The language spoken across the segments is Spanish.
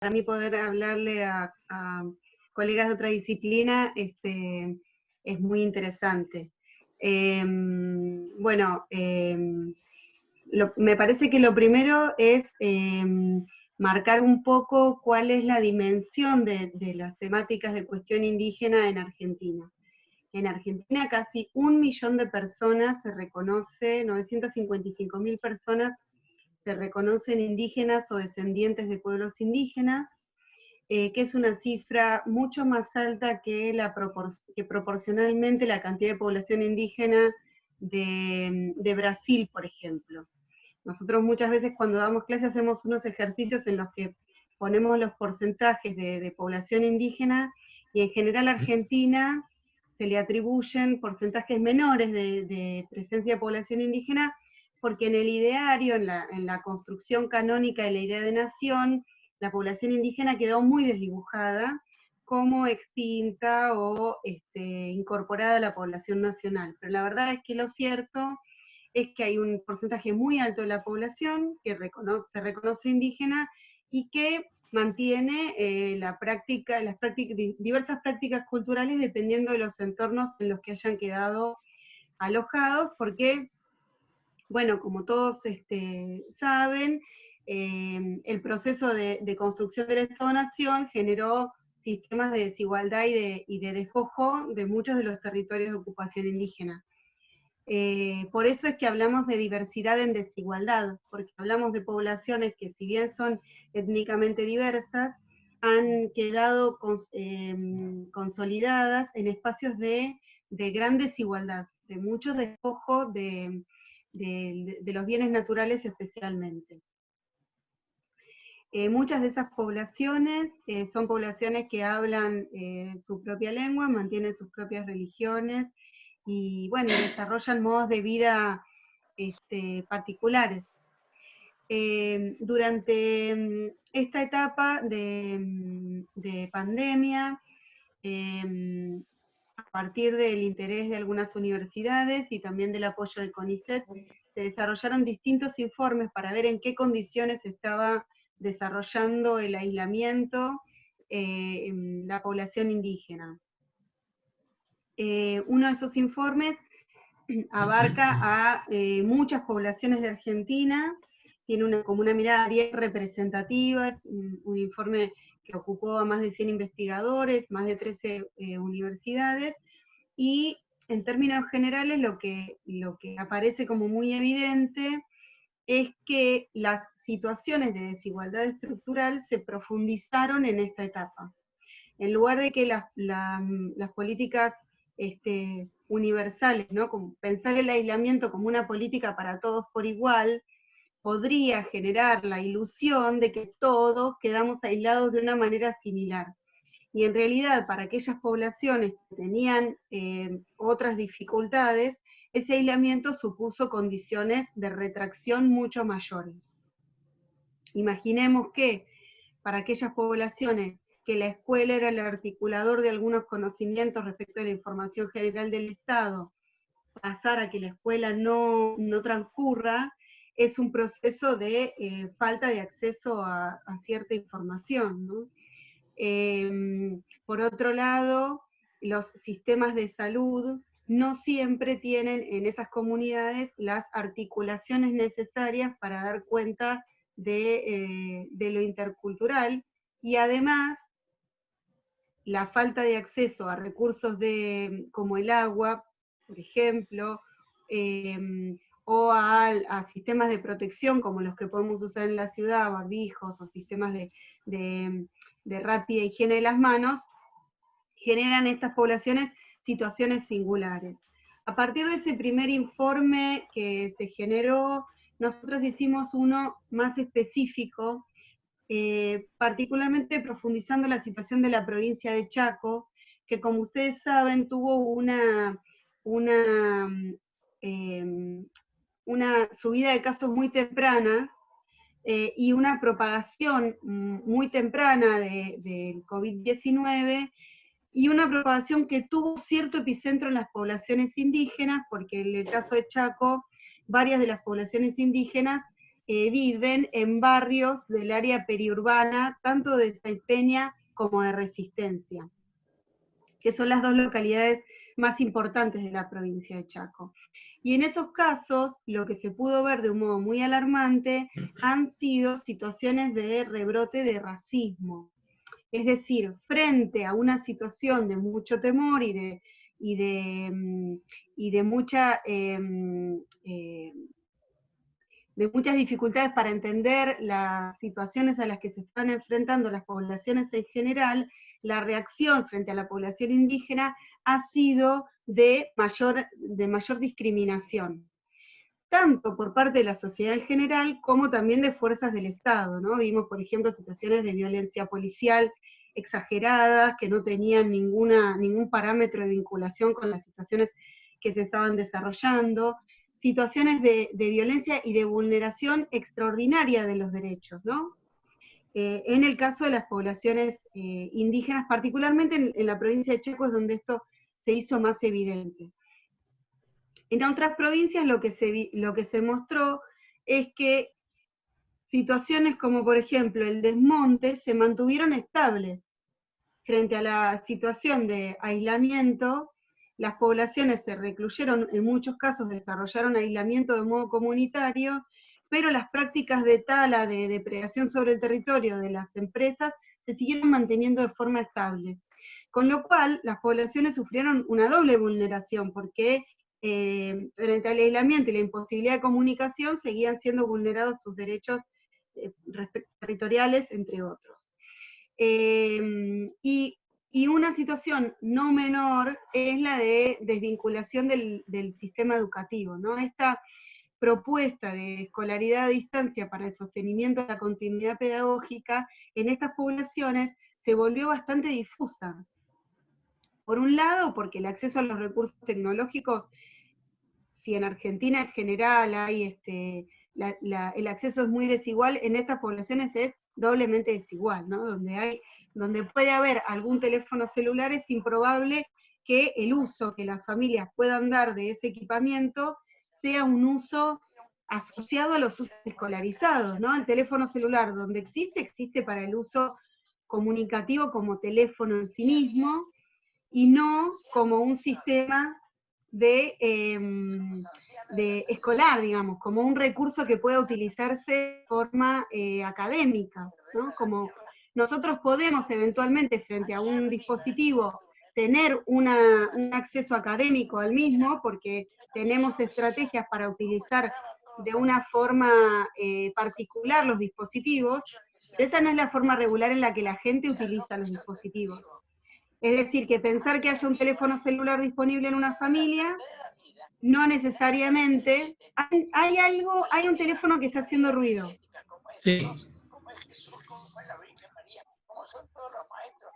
para mí poder hablarle a colegas de otra disciplina es muy interesante. Bueno, me parece que lo primero es marcar un poco cuál es la dimensión de las temáticas de cuestión indígena en Argentina. En Argentina casi 1 millón de personas se reconoce, 955.000 personas se reconocen indígenas o descendientes de pueblos indígenas, que es una cifra mucho más alta que, que proporcionalmente la cantidad de población indígena de Brasil, por ejemplo. Nosotros muchas veces cuando damos clases hacemos unos ejercicios en los que ponemos los porcentajes de población indígena, y en general a Argentina se le atribuyen porcentajes menores de presencia de población indígena, porque en el ideario, en la construcción canónica de la idea de nación, la población indígena quedó muy desdibujada como extinta o incorporada a la población nacional. Pero la verdad es que lo cierto es que hay un porcentaje muy alto de la población que se reconoce indígena y que mantiene diversas prácticas culturales dependiendo de los entornos en los que hayan quedado alojados, porque, bueno, como todos saben, el proceso de construcción del Estado-Nación generó sistemas de desigualdad y de despojo de muchos de los territorios de ocupación indígena. Por eso es que hablamos de diversidad en desigualdad, porque hablamos de poblaciones que, si bien son étnicamente diversas, han quedado consolidadas en espacios de gran desigualdad, de mucho despojo de los bienes naturales especialmente. Muchas de esas poblaciones son poblaciones que hablan su propia lengua, mantienen sus propias religiones, y bueno, desarrollan modos de vida particulares. Durante esta etapa de pandemia, a partir del interés de algunas universidades y también del apoyo del CONICET, se desarrollaron distintos informes para ver en qué condiciones estaba desarrollando el aislamiento en la población indígena. Uno de esos informes abarca a muchas poblaciones de Argentina, tiene como una mirada bien representativa, es un informe que ocupó a más de 100 investigadores, más de 13 universidades, y en términos generales lo que aparece como muy evidente es que las situaciones de desigualdad estructural se profundizaron en esta etapa. En lugar de que las políticas universales, ¿no? Como pensar el aislamiento como una política para todos por igual, podría generar la ilusión de que todos quedamos aislados de una manera similar. Y en realidad, para aquellas poblaciones que tenían otras dificultades, ese aislamiento supuso condiciones de retracción mucho mayores. Imaginemos que para aquellas poblaciones que la escuela era el articulador de algunos conocimientos respecto a la información general del Estado, pasar a que la escuela no transcurra, es un proceso de falta de acceso a cierta información, ¿no? Por otro lado, los sistemas de salud no siempre tienen en esas comunidades las articulaciones necesarias para dar cuenta de lo intercultural, y además la falta de acceso a recursos como el agua, por ejemplo, o a sistemas de protección como los que podemos usar en la ciudad, barbijos o sistemas de rápida higiene de las manos, generan estas poblaciones situaciones singulares. A partir de ese primer informe que se generó, nosotros hicimos uno más específico, particularmente profundizando la situación de la provincia de Chaco, que, como ustedes saben, tuvo una subida de casos muy temprana y una propagación muy temprana del COVID-19, y una propagación que tuvo cierto epicentro en las poblaciones indígenas, porque en el caso de Chaco, varias de las poblaciones indígenas viven en barrios del área periurbana, tanto de Sáenz Peña como de Resistencia, que son las dos localidades más importantes de la provincia de Chaco. Y en esos casos, lo que se pudo ver de un modo muy alarmante han sido situaciones de rebrote de racismo. Es decir, frente a una situación de mucho temor y de muchas dificultades para entender las situaciones a las que se están enfrentando las poblaciones en general, la reacción frente a la población indígena ha sido de mayor discriminación, tanto por parte de la sociedad en general como también de fuerzas del Estado, ¿no? Vimos, por ejemplo, situaciones de violencia policial exageradas, que no tenían ningún parámetro de vinculación con las situaciones que se estaban desarrollando, situaciones de violencia y de vulneración extraordinaria de los derechos, ¿no? En el caso de las poblaciones indígenas, particularmente en la provincia de Chaco es donde esto se hizo más evidente. En otras provincias lo que se mostró es que situaciones como por ejemplo el desmonte se mantuvieron estables frente a la situación de aislamiento. Las poblaciones se recluyeron, en muchos casos desarrollaron aislamiento de modo comunitario, pero las prácticas de tala, de depredación sobre el territorio de las empresas se siguieron manteniendo de forma estable. Con lo cual, las poblaciones sufrieron una doble vulneración, porque frente al aislamiento y la imposibilidad de comunicación seguían siendo vulnerados sus derechos territoriales, entre otros. Y una situación no menor es la de desvinculación del sistema educativo, ¿no? Esta propuesta de escolaridad a distancia para el sostenimiento de la continuidad pedagógica en estas poblaciones se volvió bastante difusa. Por un lado, porque el acceso a los recursos tecnológicos, si en Argentina en general hay el acceso es muy desigual, en estas poblaciones es doblemente desigual, ¿no? Donde puede haber algún teléfono celular, es improbable que el uso que las familias puedan dar de ese equipamiento sea un uso asociado a los usos escolarizados, ¿no? El teléfono celular, donde existe para el uso comunicativo como teléfono en sí mismo, y no como un sistema de escolar, digamos, como un recurso que pueda utilizarse de forma académica, ¿no? Como nosotros podemos eventualmente frente a un dispositivo tener un acceso académico al mismo, porque tenemos estrategias para utilizar de una forma particular los dispositivos, pero esa no es la forma regular en la que la gente utiliza los dispositivos. Es decir, que pensar que haya un teléfono celular disponible en una familia, no necesariamente. Hay un teléfono que está haciendo ruido. Sí.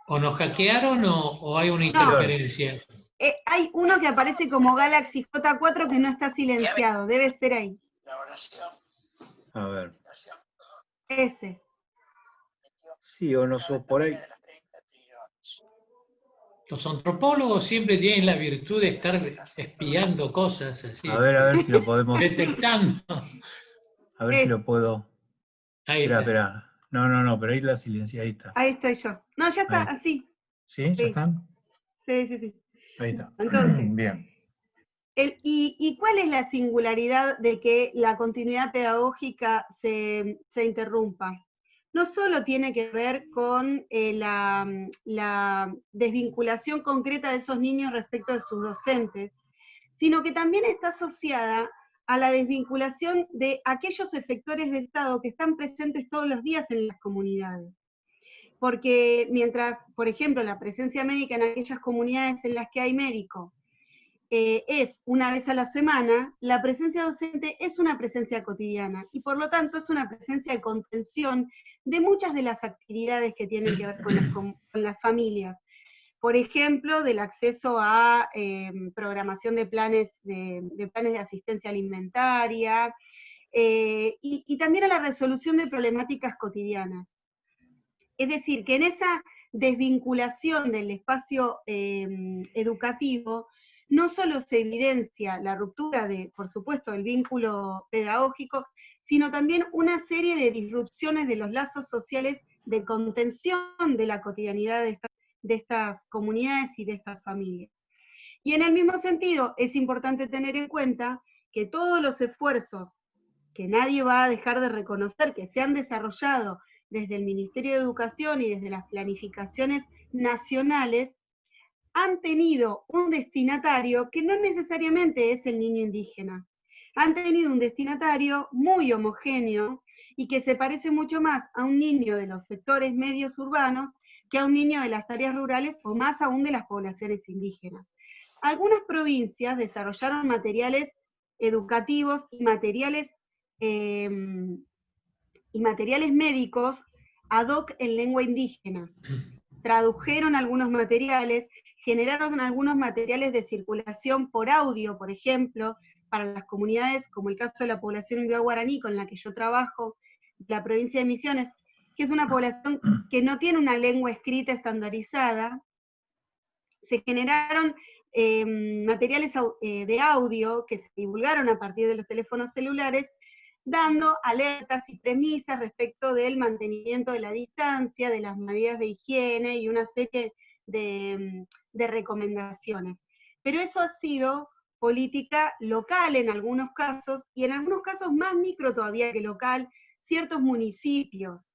¿O nos hackearon o hay una interferencia? Hay uno que aparece como Galaxy J4 que no está silenciado, debe ser ahí. A ver. Ese. Sí, o no sos por ahí. Los antropólogos siempre tienen la virtud de estar espiando cosas así. A ver si lo podemos. Detectando. A ver si lo puedo. Ahí está. Espera. No, pero ahí la silencia, ahí está. Ahí estoy yo. No, ya está, Ahí. así. ¿Sí? ¿Ya están? Sí. Ahí está. Entonces, bien. ¿Y cuál es la singularidad de que la continuidad pedagógica se interrumpa? No solo tiene que ver con la desvinculación concreta de esos niños respecto de sus docentes, sino que también está asociada a la desvinculación de aquellos efectores de Estado que están presentes todos los días en las comunidades. Porque mientras, por ejemplo, la presencia médica en aquellas comunidades en las que hay médico es una vez a la semana, la presencia docente es una presencia cotidiana, y por lo tanto es una presencia de contención de muchas de las actividades que tienen que ver con las familias. Por ejemplo, del acceso a programación de planes de asistencia alimentaria, y también a la resolución de problemáticas cotidianas. Es decir, que en esa desvinculación del espacio educativo, no solo se evidencia la ruptura por supuesto, del vínculo pedagógico, sino también una serie de disrupciones de los lazos sociales de contención de la cotidianidad de estas comunidades y de estas familias. Y en el mismo sentido, es importante tener en cuenta que todos los esfuerzos que nadie va a dejar de reconocer que se han desarrollado desde el Ministerio de Educación y desde las planificaciones nacionales, han tenido un destinatario que no necesariamente es el niño indígena. Han tenido un destinatario muy homogéneo y que se parece mucho más a un niño de los sectores medios urbanos que a un niño de las áreas rurales o más aún de las poblaciones indígenas. Algunas provincias desarrollaron materiales educativos y materiales médicos ad hoc en lengua indígena. Tradujeron algunos materiales, generaron algunos materiales de circulación por audio, por ejemplo, para las comunidades, como el caso de la población indio guaraní, con la que yo trabajo, la provincia de Misiones, que es una población que no tiene una lengua escrita estandarizada. Se generaron materiales de audio que se divulgaron a partir de los teléfonos celulares, dando alertas y premisas respecto del mantenimiento de la distancia, de las medidas de higiene y una serie de recomendaciones. Pero eso ha sido política local en algunos casos, y en algunos casos más micro todavía que local, ciertos municipios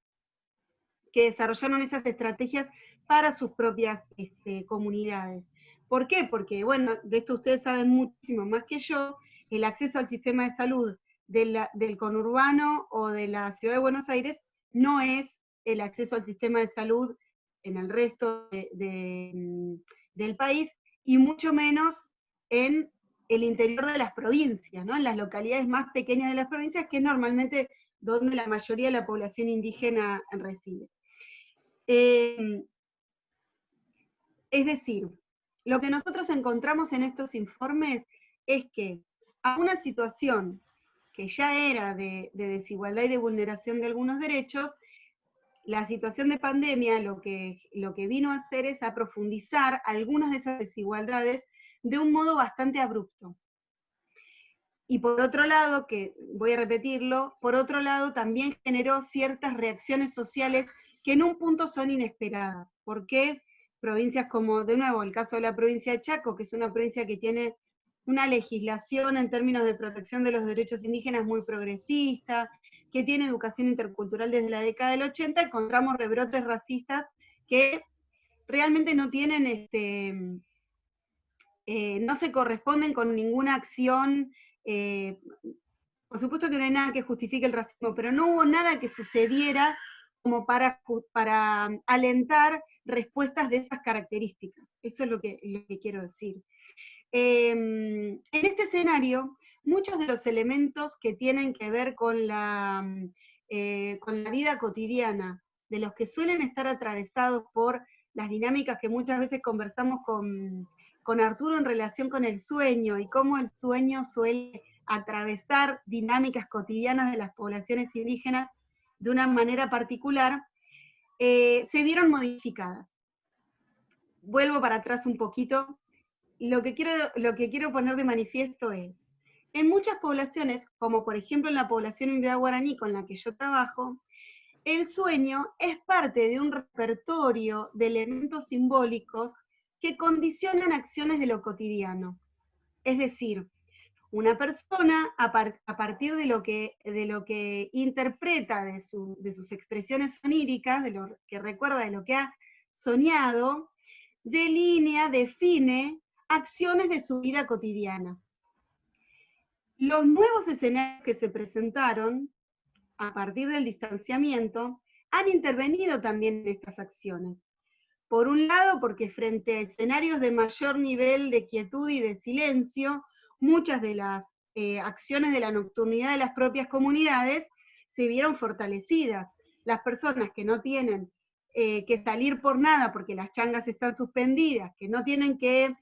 que desarrollaron esas estrategias para sus propias comunidades. ¿Por qué? Porque, bueno, de esto ustedes saben muchísimo más que yo, el acceso al sistema de salud del conurbano o de la ciudad de Buenos Aires no es el acceso al sistema de salud en el resto del país, y mucho menos en el interior de las provincias, ¿no? En las localidades más pequeñas de las provincias, que es normalmente donde la mayoría de la población indígena reside. Es decir, lo que nosotros encontramos en estos informes es que a una situación que ya era de desigualdad y de vulneración de algunos derechos, la situación de pandemia lo que vino a hacer es a profundizar algunas de esas desigualdades de un modo bastante abrupto. Y por otro lado, que voy a repetirlo, por otro lado también generó ciertas reacciones sociales que en un punto son inesperadas. ¿Por qué? Provincias como, de nuevo, el caso de la provincia de Chaco, que es una provincia que tiene una legislación en términos de protección de los derechos indígenas muy progresista, que tiene educación intercultural desde la década del 80, encontramos rebrotes racistas que realmente no tienen, no se corresponden con ninguna acción. Por supuesto que no hay nada que justifique el racismo, pero no hubo nada que sucediera como para alentar respuestas de esas características. Eso es lo que quiero decir. En este escenario, muchos de los elementos que tienen que ver con la vida cotidiana, de los que suelen estar atravesados por las dinámicas que muchas veces conversamos con Arturo en relación con el sueño, y cómo el sueño suele atravesar dinámicas cotidianas de las poblaciones indígenas de una manera particular, se vieron modificadas. Vuelvo para atrás un poquito. Lo que quiero poner de manifiesto es, en muchas poblaciones, como por ejemplo en la población india guaraní con la que yo trabajo, el sueño es parte de un repertorio de elementos simbólicos que condicionan acciones de lo cotidiano. Es decir, una persona, a partir de lo que interpreta de sus expresiones oníricas, de lo que recuerda de lo que ha soñado, delinea, define acciones de su vida cotidiana. Los nuevos escenarios que se presentaron a partir del distanciamiento han intervenido también en estas acciones. Por un lado, porque frente a escenarios de mayor nivel de quietud y de silencio, muchas de las acciones de la nocturnidad de las propias comunidades se vieron fortalecidas. Las personas que no tienen que salir por nada porque las changas están suspendidas, que no tienen que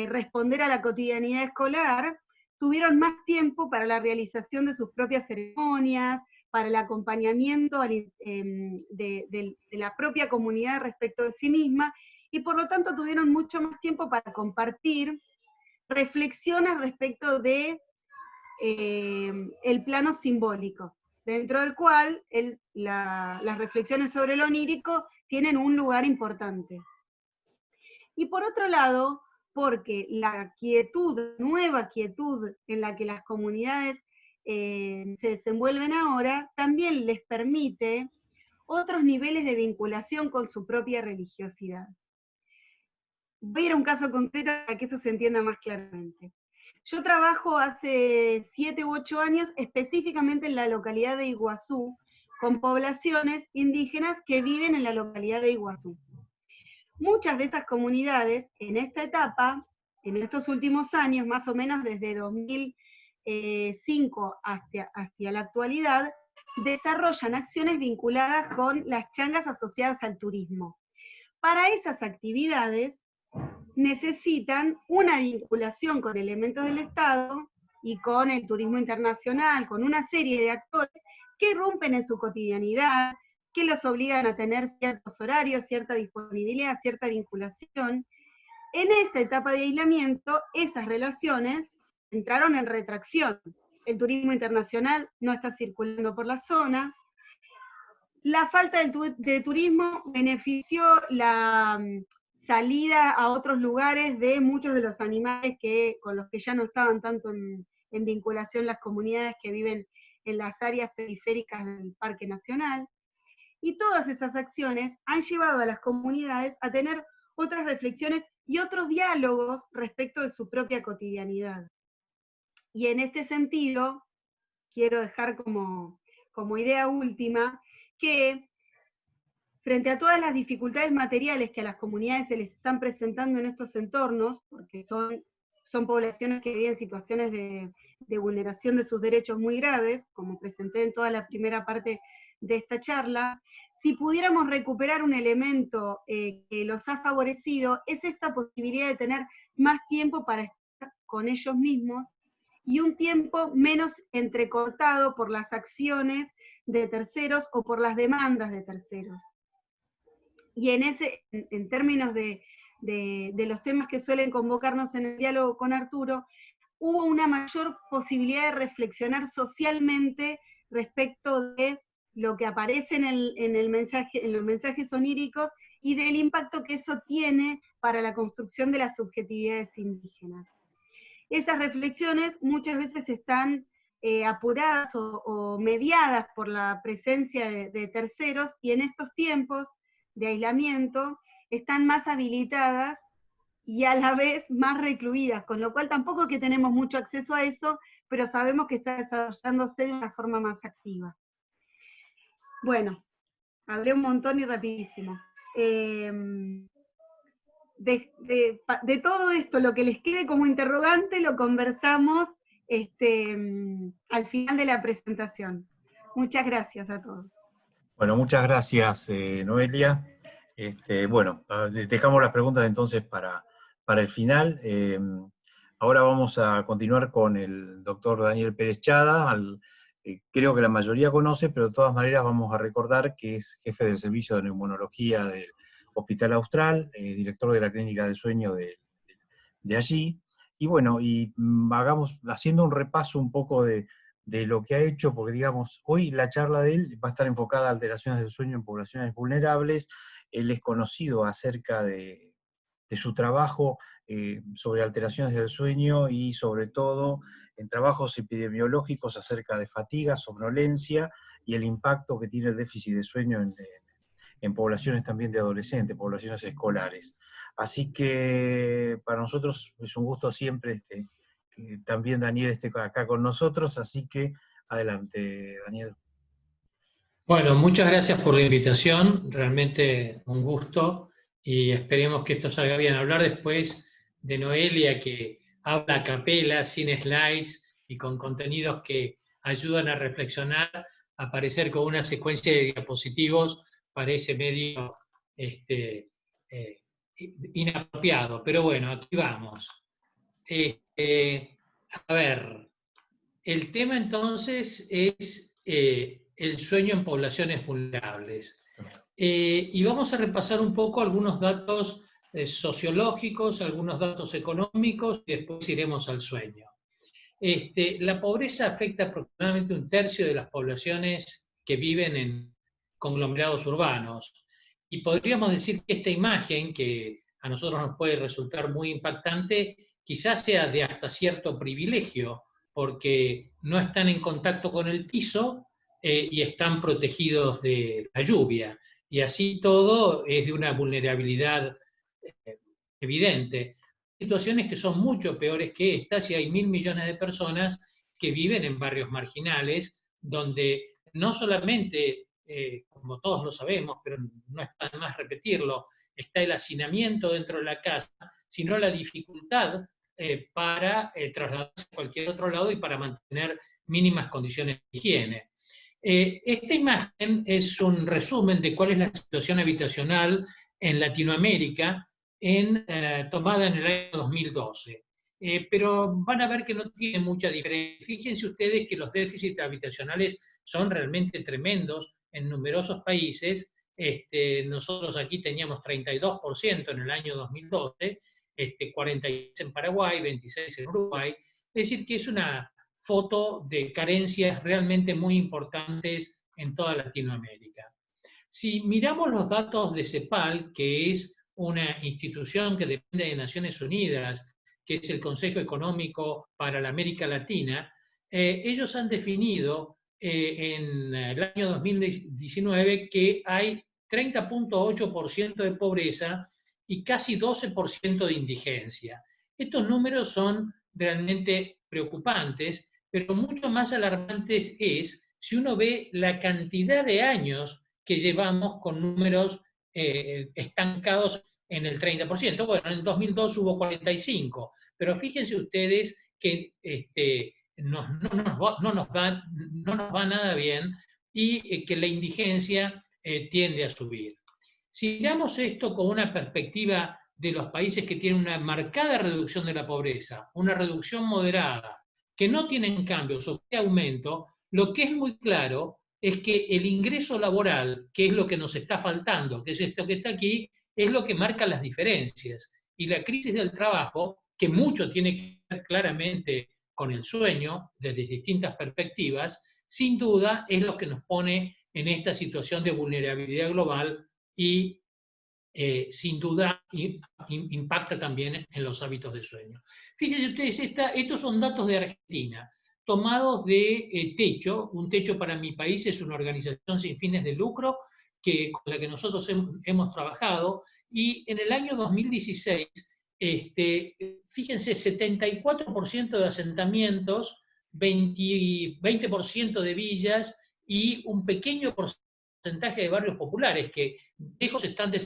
responder a la cotidianidad escolar, tuvieron más tiempo para la realización de sus propias ceremonias, para el acompañamiento de la propia comunidad respecto de sí misma, y por lo tanto tuvieron mucho más tiempo para compartir reflexiones respecto de el plano simbólico. dentro del cual las reflexiones sobre lo onírico tienen un lugar importante. Y por otro lado, porque la nueva quietud en la que las comunidades se desenvuelven ahora, también les permite otros niveles de vinculación con su propia religiosidad. Voy a ir a un caso concreto para que esto se entienda más claramente. Yo trabajo hace 7 u 8 años específicamente en la localidad de Iguazú, con poblaciones indígenas que viven en la localidad de Iguazú. Muchas de esas comunidades, en esta etapa, en estos últimos años, más o menos desde 2005 hacia la actualidad, desarrollan acciones vinculadas con las changas asociadas al turismo. Para esas actividades necesitan una vinculación con elementos del Estado y con el turismo internacional, con una serie de actores que irrumpen en su cotidianidad, que los obligan a tener ciertos horarios, cierta disponibilidad, cierta vinculación. En esta etapa de aislamiento, esas relaciones entraron en retracción. El turismo internacional no está circulando por la zona. La falta de turismo benefició la salida a otros lugares de muchos de los animales con los que ya no estaban tanto en vinculación las comunidades que viven en las áreas periféricas del Parque Nacional. Y todas esas acciones han llevado a las comunidades a tener otras reflexiones y otros diálogos respecto de su propia cotidianidad. Y en este sentido, quiero dejar como idea última que frente a todas las dificultades materiales que a las comunidades se les están presentando en estos entornos, porque son poblaciones que viven situaciones de vulneración de sus derechos muy graves, como presenté en toda la primera parte de esta charla, si pudiéramos recuperar un elemento que los ha favorecido, es esta posibilidad de tener más tiempo para estar con ellos mismos y un tiempo menos entrecortado por las acciones de terceros o por las demandas de terceros. Y en términos de los temas que suelen convocarnos en el diálogo con Arturo, hubo una mayor posibilidad de reflexionar socialmente respecto de lo que aparece en los mensajes oníricos y del impacto que eso tiene para la construcción de las subjetividades indígenas. Esas reflexiones muchas veces están apuradas o mediadas por la presencia de terceros, y en estos tiempos de aislamiento están más habilitadas y a la vez más recluidas, con lo cual tampoco es que tenemos mucho acceso a eso, pero sabemos que está desarrollándose de una forma más activa. Bueno, hablé un montón y rapidísimo. De todo esto, lo que les quede como interrogante, lo conversamos al final de la presentación. Muchas gracias a todos. Bueno, muchas gracias, Noelia. Bueno, dejamos las preguntas entonces para el final. Ahora vamos a continuar con el doctor Daniel Pérez Chada, creo que la mayoría conoce, pero de todas maneras vamos a recordar que es jefe del servicio de neumonología del Hospital Austral, director de la clínica de sueño de allí. Y bueno, haciendo un repaso un poco de lo que ha hecho, porque digamos, hoy la charla de él va a estar enfocada a alteraciones del sueño en poblaciones vulnerables. Él es conocido acerca de su trabajo sobre alteraciones del sueño y sobre todo en trabajos epidemiológicos acerca de fatiga, somnolencia y el impacto que tiene el déficit de sueño en poblaciones también de adolescentes, poblaciones escolares. Así que para nosotros es un gusto siempre que también Daniel esté acá con nosotros, así que adelante, Daniel. Bueno, muchas gracias por la invitación, realmente un gusto, y esperemos que esto salga bien. Hablar después de Noelia, que habla a capela, sin slides y con contenidos que ayudan a reflexionar, aparecer con una secuencia de diapositivos parece medio inapropiado, pero bueno, aquí vamos. A ver, el tema entonces es el sueño en poblaciones vulnerables. Y vamos a repasar un poco algunos datos sociológicos, algunos datos económicos, y después iremos al sueño. La pobreza afecta aproximadamente 1/3 de las poblaciones que viven en conglomerados urbanos. Y podríamos decir que esta imagen, que a nosotros nos puede resultar muy impactante, quizás sea de hasta cierto privilegio, porque no están en contacto con el piso y están protegidos de la lluvia. Y así todo es de una vulnerabilidad evidente. Situaciones que son mucho peores que estas, y hay 1.000 millones de personas que viven en barrios marginales, donde no solamente, como todos lo sabemos, pero no está de más repetirlo, está el hacinamiento dentro de la casa, sino la dificultad para trasladarse a cualquier otro lado y para mantener mínimas condiciones de higiene. Esta imagen es un resumen de cuál es la situación habitacional en Latinoamérica, tomada en el año 2012. Pero van a ver que no tiene mucha diferencia. Fíjense ustedes que los déficits habitacionales son realmente tremendos en numerosos países. Nosotros aquí teníamos 32% en el año 2012, 46% en Paraguay, 26% en Uruguay. Es decir, que es una foto de carencias realmente muy importantes en toda Latinoamérica. Si miramos los datos de CEPAL, que es una institución que depende de Naciones Unidas, que es el Consejo Económico para la América Latina, ellos han definido en el año 2019 que hay 30.8% de pobreza y casi 12% de indigencia. Estos números son realmente preocupantes, pero mucho más alarmantes es si uno ve la cantidad de años que llevamos con números estancados en el 30%. Bueno, en el 2002 hubo 45%, pero fíjense ustedes que no nos va nada bien y que la indigencia tiende a subir. Si miramos esto con una perspectiva de los países que tienen una marcada reducción de la pobreza, una reducción moderada, que no tienen cambios o que aumento, lo que es muy claro es que el ingreso laboral, que es lo que nos está faltando, que es esto que está aquí, es lo que marca las diferencias. Y la crisis del trabajo, que mucho tiene que ver claramente con el sueño, desde distintas perspectivas, sin duda es lo que nos pone en esta situación de vulnerabilidad global y sin duda impacta también en los hábitos de sueño. Fíjense ustedes, estos son datos de Argentina, tomados de Techo. Un Techo para mi país es una organización sin fines de lucro con la que nosotros hemos trabajado, y en el año 2016, fíjense, 74% de asentamientos, 20% de villas y un pequeño porcentaje de barrios populares que lejos están de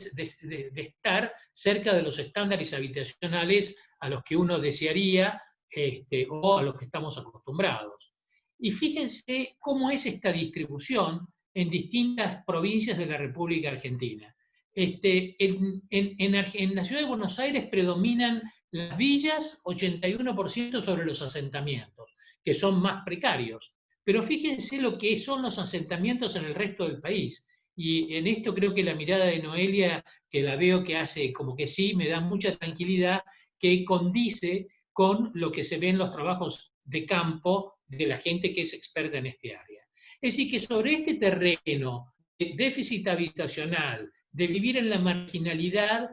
estar cerca de los estándares habitacionales a los que uno desearía o a los que estamos acostumbrados. Y fíjense cómo es esta distribución en distintas provincias de la República Argentina. En la ciudad de Buenos Aires predominan las villas, 81% sobre los asentamientos, que son más precarios. Pero fíjense lo que son los asentamientos en el resto del país. Y en esto creo que la mirada de Noelia, que la veo que hace como que sí, me da mucha tranquilidad, que condice con lo que se ve en los trabajos de campo de la gente que es experta en este área. Es decir, que sobre este terreno de déficit habitacional, de vivir en la marginalidad,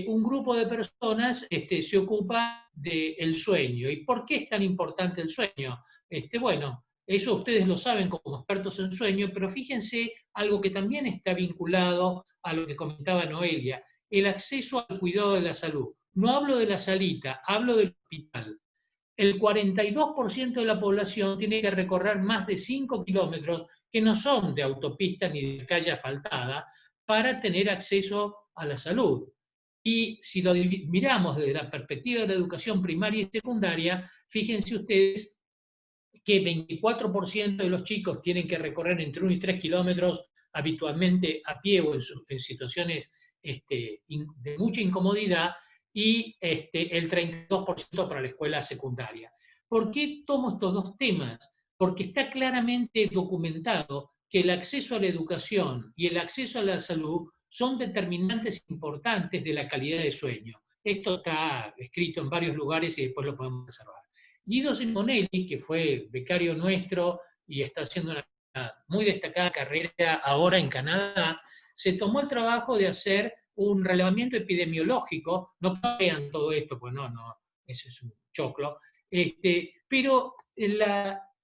un grupo de personas se ocupa del sueño. ¿Y por qué es tan importante el sueño? Bueno, eso ustedes lo saben como expertos en sueño, pero fíjense algo que también está vinculado a lo que comentaba Noelia, el acceso al cuidado de la salud. No hablo de la salita, hablo del hospital. El 42% de la población tiene que recorrer más de 5 kilómetros, que no son de autopista ni de calle asfaltada, para tener acceso a la salud. Y si lo miramos desde la perspectiva de la educación primaria y secundaria, fíjense ustedes que 24% de los chicos tienen que recorrer entre 1 y 3 kilómetros habitualmente a pie o en situaciones de mucha incomodidad, y el 32% para la escuela secundaria. ¿Por qué tomo estos dos temas? Porque está claramente documentado que el acceso a la educación y el acceso a la salud son determinantes importantes de la calidad de sueño. Esto está escrito en varios lugares y después lo podemos observar. Guido Simonelli, que fue becario nuestro y está haciendo una muy destacada carrera ahora en Canadá, se tomó el trabajo de hacer un relevamiento epidemiológico, no crean todo esto, pues no, eso es un choclo, pero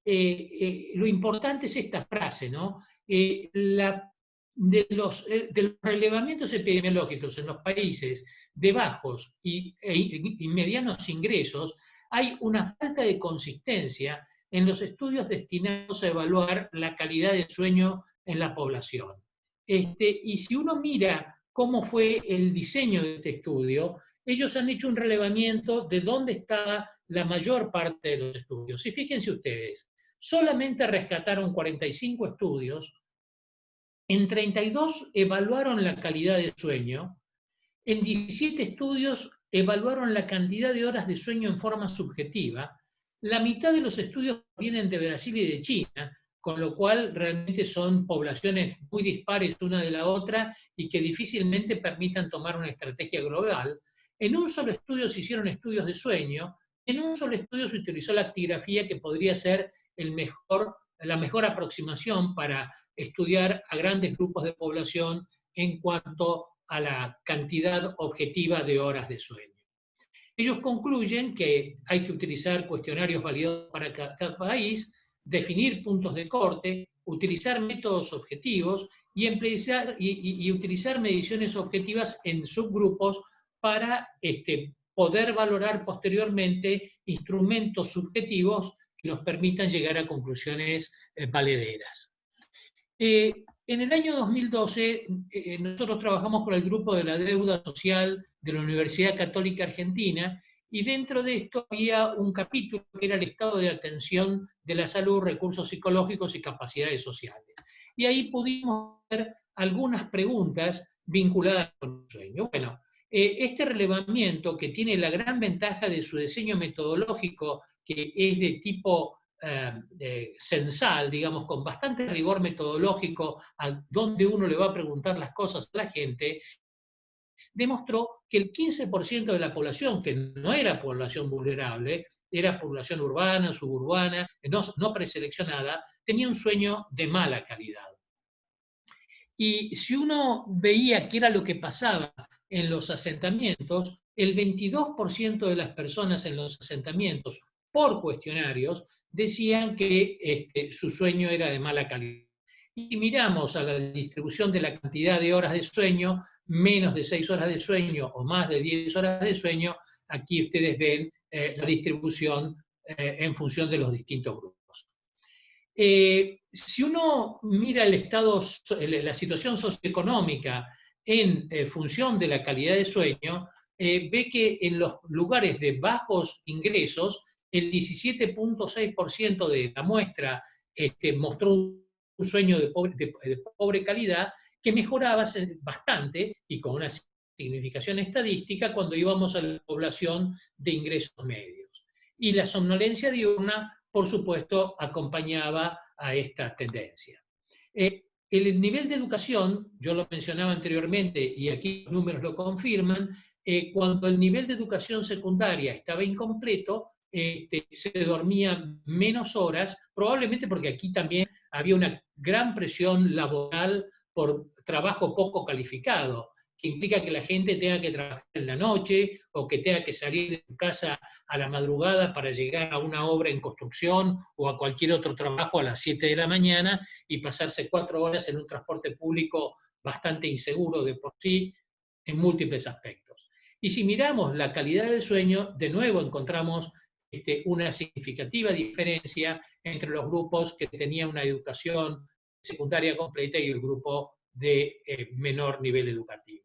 lo importante es esta frase, ¿no? De los relevamientos epidemiológicos en los países de bajos y medianos ingresos, hay una falta de consistencia en los estudios destinados a evaluar la calidad de sueño en la población. Y si uno mira cómo fue el diseño de este estudio, ellos han hecho un relevamiento de dónde estaba la mayor parte de los estudios. Y fíjense ustedes, solamente rescataron 45 estudios, en 32 evaluaron la calidad de sueño, en 17 estudios evaluaron la cantidad de horas de sueño en forma subjetiva, la mitad de los estudios vienen de Brasil y de China, con lo cual realmente son poblaciones muy dispares una de la otra y que difícilmente permitan tomar una estrategia global. En un solo estudio se hicieron estudios de sueño, en un solo estudio se utilizó la actigrafía, que podría ser la mejor aproximación para estudiar a grandes grupos de población en cuanto a la cantidad objetiva de horas de sueño. Ellos concluyen que hay que utilizar cuestionarios validados para cada país, definir puntos de corte, utilizar métodos objetivos y utilizar mediciones objetivas en subgrupos para poder valorar posteriormente instrumentos subjetivos que nos permitan llegar a conclusiones valederas. En el año 2012, nosotros trabajamos con el grupo de la deuda social de la Universidad Católica Argentina, y dentro de esto había un capítulo que era el estado de atención de la salud, recursos psicológicos y capacidades sociales. Y ahí pudimos ver algunas preguntas vinculadas con el sueño. Bueno, este relevamiento, que tiene la gran ventaja de su diseño metodológico, que es de tipo censal, digamos, con bastante rigor metodológico, a donde uno le va a preguntar las cosas a la gente, demostró que el 15% de la población, que no era población vulnerable, era población urbana, suburbana, no preseleccionada, tenía un sueño de mala calidad. Y si uno veía qué era lo que pasaba en los asentamientos, el 22% de las personas en los asentamientos, por cuestionarios, decían que su sueño era de mala calidad. Y si miramos a la distribución de la cantidad de horas de sueño, menos de 6 horas de sueño o más de 10 horas de sueño, aquí ustedes ven la distribución en función de los distintos grupos. Si uno mira la situación socioeconómica en función de la calidad de sueño, ve que en los lugares de bajos ingresos, el 17.6% de la muestra mostró un sueño de pobre calidad, que mejoraba bastante y con una significación estadística cuando íbamos a la población de ingresos medios. Y la somnolencia diurna, por supuesto, acompañaba a esta tendencia. El nivel de educación, yo lo mencionaba anteriormente y aquí los números lo confirman, cuando el nivel de educación secundaria estaba incompleto, se dormía menos horas, probablemente porque aquí también había una gran presión laboral por trabajo poco calificado, que implica que la gente tenga que trabajar en la noche o que tenga que salir de su casa a la madrugada para llegar a una obra en construcción o a cualquier otro trabajo a las 7 de la mañana y pasarse 4 horas en un transporte público bastante inseguro de por sí en múltiples aspectos. Y si miramos la calidad del sueño, de nuevo encontramos una significativa diferencia entre los grupos que tenían una educación secundaria completa y el grupo de menor nivel educativo.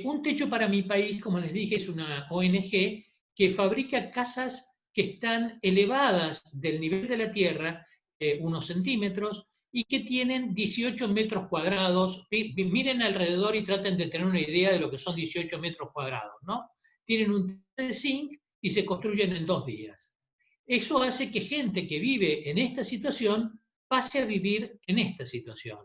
Un Techo para mi País, como les dije, es una ONG que fabrica casas que están elevadas del nivel de la tierra unos centímetros y que tienen 18 metros cuadrados. Miren alrededor y traten de tener una idea de lo que son 18 metros cuadrados, ¿no? Tienen un techo de zinc y se construyen en 2 días. Eso hace que gente que vive en esta situación pase a vivir en esta situación.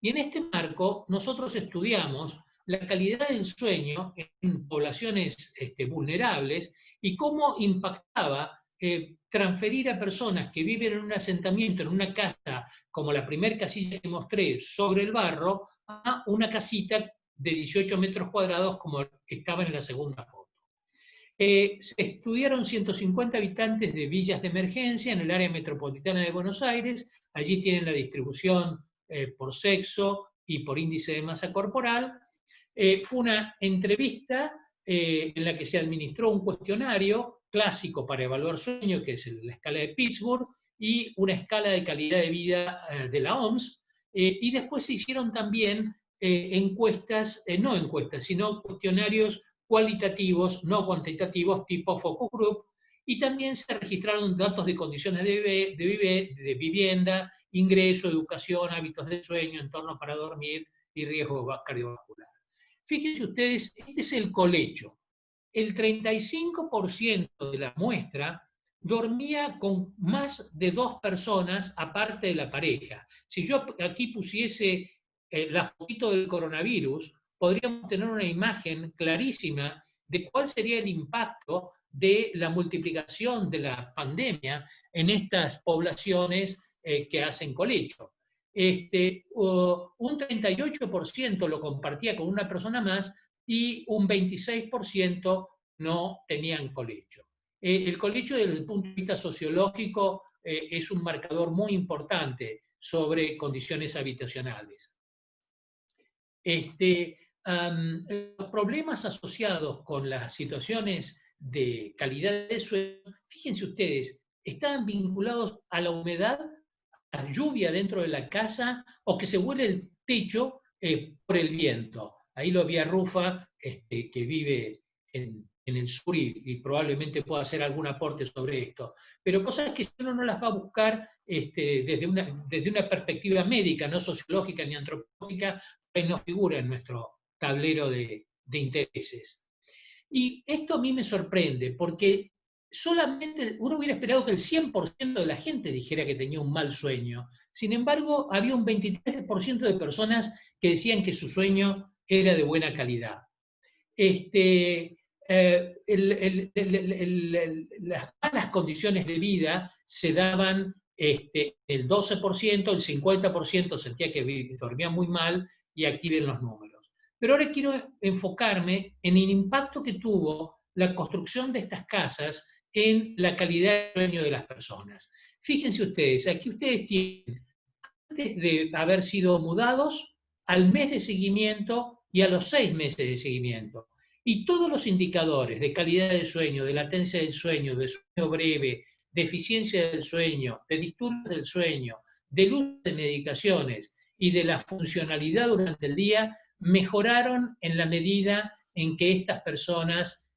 Y en este marco nosotros estudiamos la calidad del sueño en poblaciones vulnerables y cómo impactaba transferir a personas que viven en un asentamiento, en una casa, como la primera casilla que mostré, sobre el barro, a una casita de 18 metros cuadrados como estaba en la segunda foto. Se estudiaron 150 habitantes de villas de emergencia en el área metropolitana de Buenos Aires. Allí tienen la distribución por sexo y por índice de masa corporal. Fue una entrevista en la que se administró un cuestionario clásico para evaluar sueño, que es la escala de Pittsburgh, y una escala de calidad de vida de la OMS, y después se hicieron también encuestas, no encuestas, sino cuestionarios cualitativos, no cuantitativos, tipo focus group, y también se registraron datos de condiciones de vivienda, ingreso, educación, hábitos de sueño, entorno para dormir y riesgo cardiovascular. Fíjense ustedes, este es el colecho. El 35% de la muestra dormía con más de 2 personas aparte de la pareja. Si yo aquí pusiese la fotito del coronavirus, podríamos tener una imagen clarísima de cuál sería el impacto de la multiplicación de la pandemia en estas poblaciones que hacen colecho. Un 38% lo compartía con una persona más y un 26% no tenían colecho. El colecho, desde el punto de vista sociológico, es un marcador muy importante sobre condiciones habitacionales. Los problemas asociados con las situaciones de calidad de sueño, fíjense ustedes, estaban vinculados a la humedad, a la lluvia dentro de la casa, o que se huele el techo por el viento. Ahí lo vi a Rufa, que vive en el sur y probablemente pueda hacer algún aporte sobre esto. Pero cosas que uno no las va a buscar desde una perspectiva médica, no sociológica ni antropológica, pues no figura en nuestro tablero de intereses. Y esto a mí me sorprende, porque solamente uno hubiera esperado que el 100% de la gente dijera que tenía un mal sueño. Sin embargo, había un 23% de personas que decían que su sueño era de buena calidad. Las malas condiciones de vida se daban el 12%, el 50% sentía que dormía muy mal, y aquí ven los números. Pero ahora quiero enfocarme en el impacto que tuvo la construcción de estas casas en la calidad de sueño de las personas. Fíjense ustedes, aquí ustedes tienen, antes de haber sido mudados, al mes de seguimiento y a los 6 meses de seguimiento. Y todos los indicadores de calidad del sueño, de latencia del sueño, de sueño breve, de eficiencia del sueño, de disturbios del sueño, del uso de medicaciones y de la funcionalidad durante el día, mejoraron en la medida en que estas personas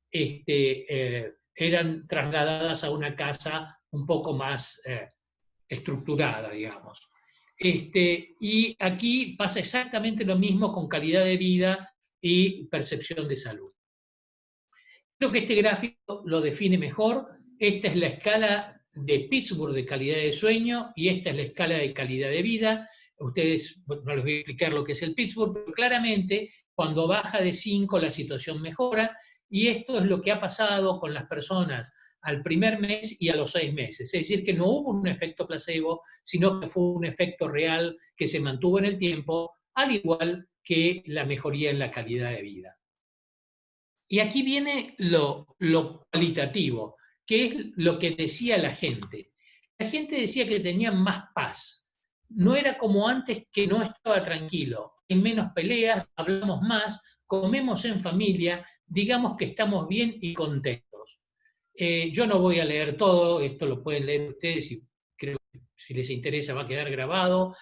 eran trasladadas a una casa un poco más estructurada, digamos. Y aquí pasa exactamente lo mismo con calidad de vida y percepción de salud. Creo que este gráfico lo define mejor. Esta es la escala de Pittsburgh de calidad de sueño y esta es la escala de calidad de vida. Ustedes, no les voy a explicar lo que es el Pittsburgh, pero claramente cuando baja de 5 la situación mejora, y esto es lo que ha pasado con las personas al primer mes y a los 6 meses. Es decir, que no hubo un efecto placebo, sino que fue un efecto real que se mantuvo en el tiempo, al igual que la mejoría en la calidad de vida. Y aquí viene lo cualitativo, que es lo que decía la gente. La gente decía que tenían más paz. No era como antes, que no estaba tranquilo. Hay menos peleas, hablamos más, comemos en familia, digamos que estamos bien y contentos. Yo no voy a leer todo, esto lo pueden leer ustedes y creo que si les interesa va a quedar grabado.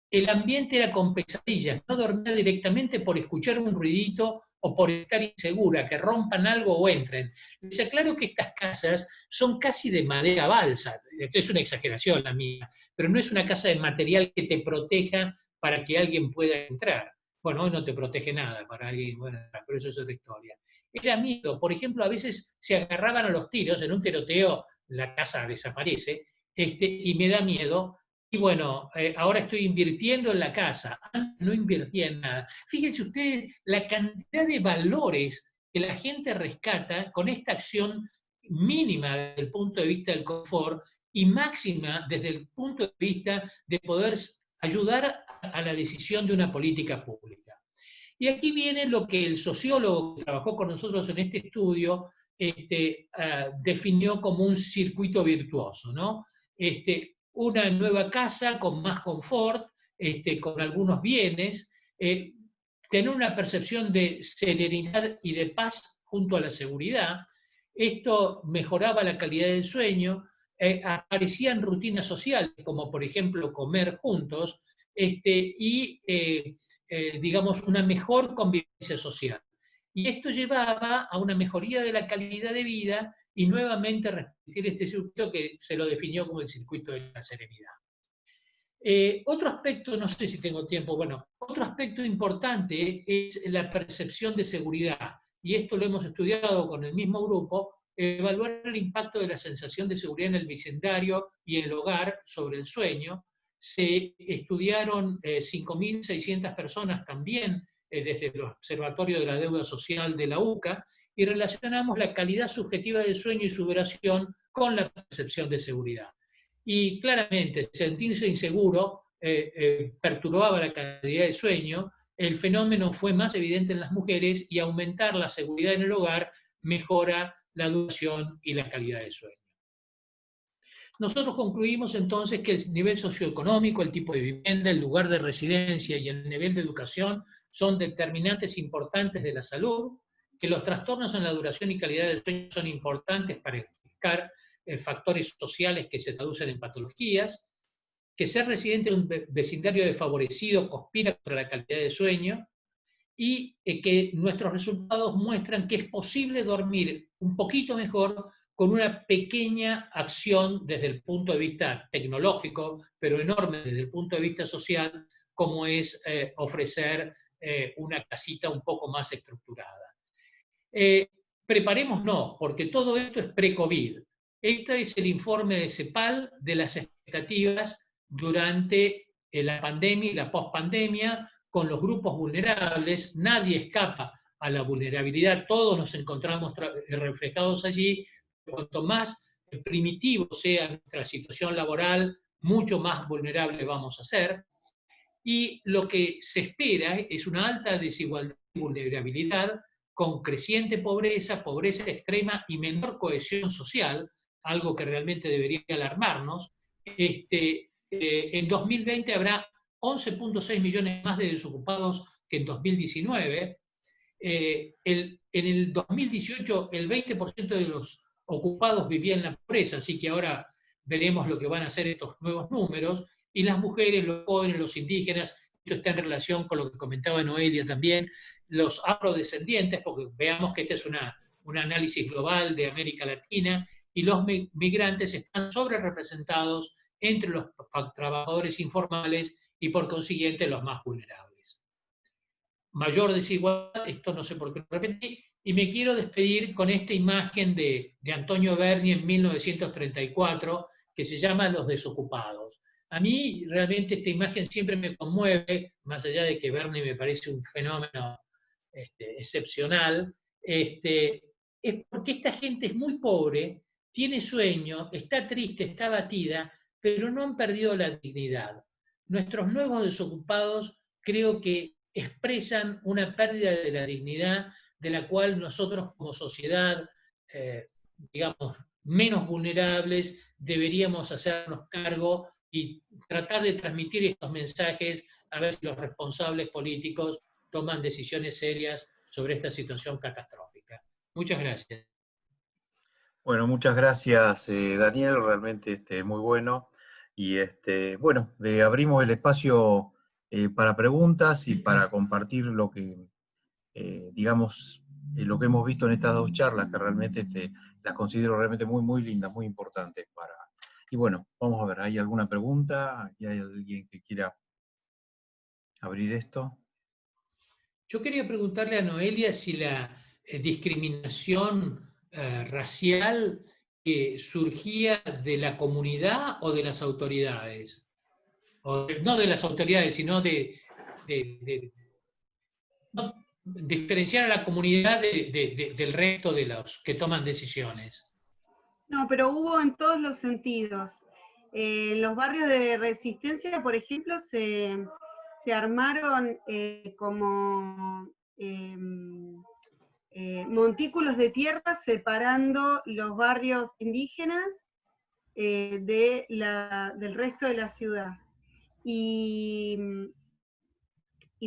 El ambiente era con pesadillas, no dormía directamente por escuchar un ruidito o por estar insegura, que rompan algo o entren. Les aclaro que estas casas son casi de madera balsa, es una exageración la mía, pero no es una casa de material que te proteja para que alguien pueda entrar. Bueno, hoy no te protege nada para alguien, bueno, pero eso es otra historia. Era miedo, por ejemplo, a veces se agarraban a los tiros, en un tiroteo la casa desaparece, y me da miedo. Y bueno, ahora estoy invirtiendo en la casa, no invertía en nada. Fíjense ustedes la cantidad de valores que la gente rescata con esta acción mínima desde el punto de vista del confort y máxima desde el punto de vista de poder ayudar a la decisión de una política pública. Y aquí viene lo que el sociólogo que trabajó con nosotros en este estudio definió como un circuito virtuoso, ¿no? Una nueva casa con más confort, con algunos bienes, tener una percepción de serenidad y de paz junto a la seguridad. Esto mejoraba la calidad del sueño, aparecían rutinas sociales, como por ejemplo comer juntos, digamos, una mejor convivencia social. Y esto llevaba a una mejoría de la calidad de vida y nuevamente repetir este circuito que se lo definió como el circuito de la serenidad. Otro aspecto, no sé si tengo tiempo, bueno, otro aspecto importante es la percepción de seguridad, y esto lo hemos estudiado con el mismo grupo, evaluar el impacto de la sensación de seguridad en el vecindario y en el hogar sobre el sueño. Se estudiaron 5.600 personas también desde el Observatorio de la Deuda Social de la UCA, y relacionamos la calidad subjetiva del sueño y su duración con la percepción de seguridad. Y claramente, sentirse inseguro perturbaba la calidad del sueño, el fenómeno fue más evidente en las mujeres y aumentar la seguridad en el hogar mejora la duración y la calidad del sueño. Nosotros concluimos entonces que el nivel socioeconómico, el tipo de vivienda, el lugar de residencia y el nivel de educación son determinantes importantes de la salud, que los trastornos en la duración y calidad del sueño son importantes para explicar factores sociales que se traducen en patologías, que ser residente de un vecindario desfavorecido conspira contra la calidad de sueño, y que nuestros resultados muestran que es posible dormir un poquito mejor con una pequeña acción desde el punto de vista tecnológico, pero enorme desde el punto de vista social, como es ofrecer una casita un poco más estructurada. Preparémonos, porque todo esto es pre-COVID. Este es el informe de CEPAL de las expectativas durante la pandemia y la pospandemia con los grupos vulnerables. Nadie escapa a la vulnerabilidad, todos nos encontramos reflejados allí. Cuanto más primitivo sea nuestra situación laboral, mucho más vulnerable vamos a ser. Y lo que se espera es una alta desigualdad y vulnerabilidad con creciente pobreza, pobreza extrema y menor cohesión social, algo que realmente debería alarmarnos. En 2020 habrá 11.6 millones más de desocupados que en 2019. En el 2018 el 20% de los ocupados vivían en la pobreza, así que ahora veremos lo que van a hacer estos nuevos números, y las mujeres, los jóvenes, los indígenas, esto está en relación con lo que comentaba Noelia también, los afrodescendientes, porque veamos que este es un análisis global de América Latina, y los migrantes están sobre representados entre los trabajadores informales y por consiguiente los más vulnerables. Mayor desigualdad, esto no sé por qué lo repetí, y me quiero despedir con esta imagen de Antonio Berni en 1934, que se llama Los desocupados. A mí realmente esta imagen siempre me conmueve, más allá de que Berni me parece un fenómeno excepcional, es porque esta gente es muy pobre, tiene sueño, está triste, está abatida, pero no han perdido la dignidad. Nuestros nuevos desocupados creo que expresan una pérdida de la dignidad de la cual nosotros como sociedad, digamos, menos vulnerables, deberíamos hacernos cargo y tratar de transmitir estos mensajes a ver si los responsables políticos toman decisiones serias sobre esta situación catastrófica. Muchas gracias. Bueno, muchas gracias, Daniel, realmente muy bueno. Y bueno, abrimos el espacio para preguntas y para compartir lo que, digamos, lo que hemos visto en estas dos charlas, que realmente las considero realmente muy, muy lindas, muy importantes para... Y bueno, vamos a ver, ¿hay alguna pregunta? ¿Y hay alguien que quiera abrir esto? Yo quería preguntarle a Noelia si la discriminación racial surgía de la comunidad o de las autoridades. O, no de las autoridades, sino no, diferenciar a la comunidad del resto de los que toman decisiones. No, pero hubo en todos los sentidos. En los barrios de Resistencia, por ejemplo, se armaron como montículos de tierra separando los barrios indígenas del resto de la ciudad. Y,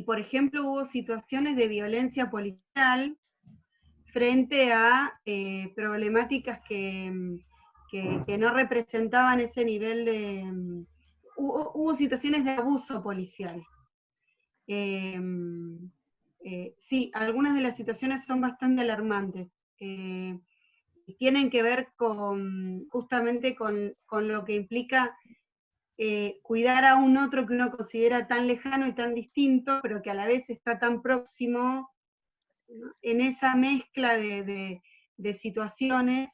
por ejemplo, hubo situaciones de violencia policial frente a problemáticas que no representaban ese nivel de... hubo situaciones de abuso policial. Sí, algunas de las situaciones son bastante alarmantes. Tienen que ver justamente con lo que implica cuidar a un otro que uno considera tan lejano y tan distinto, pero que a la vez está tan próximo. En esa mezcla de situaciones,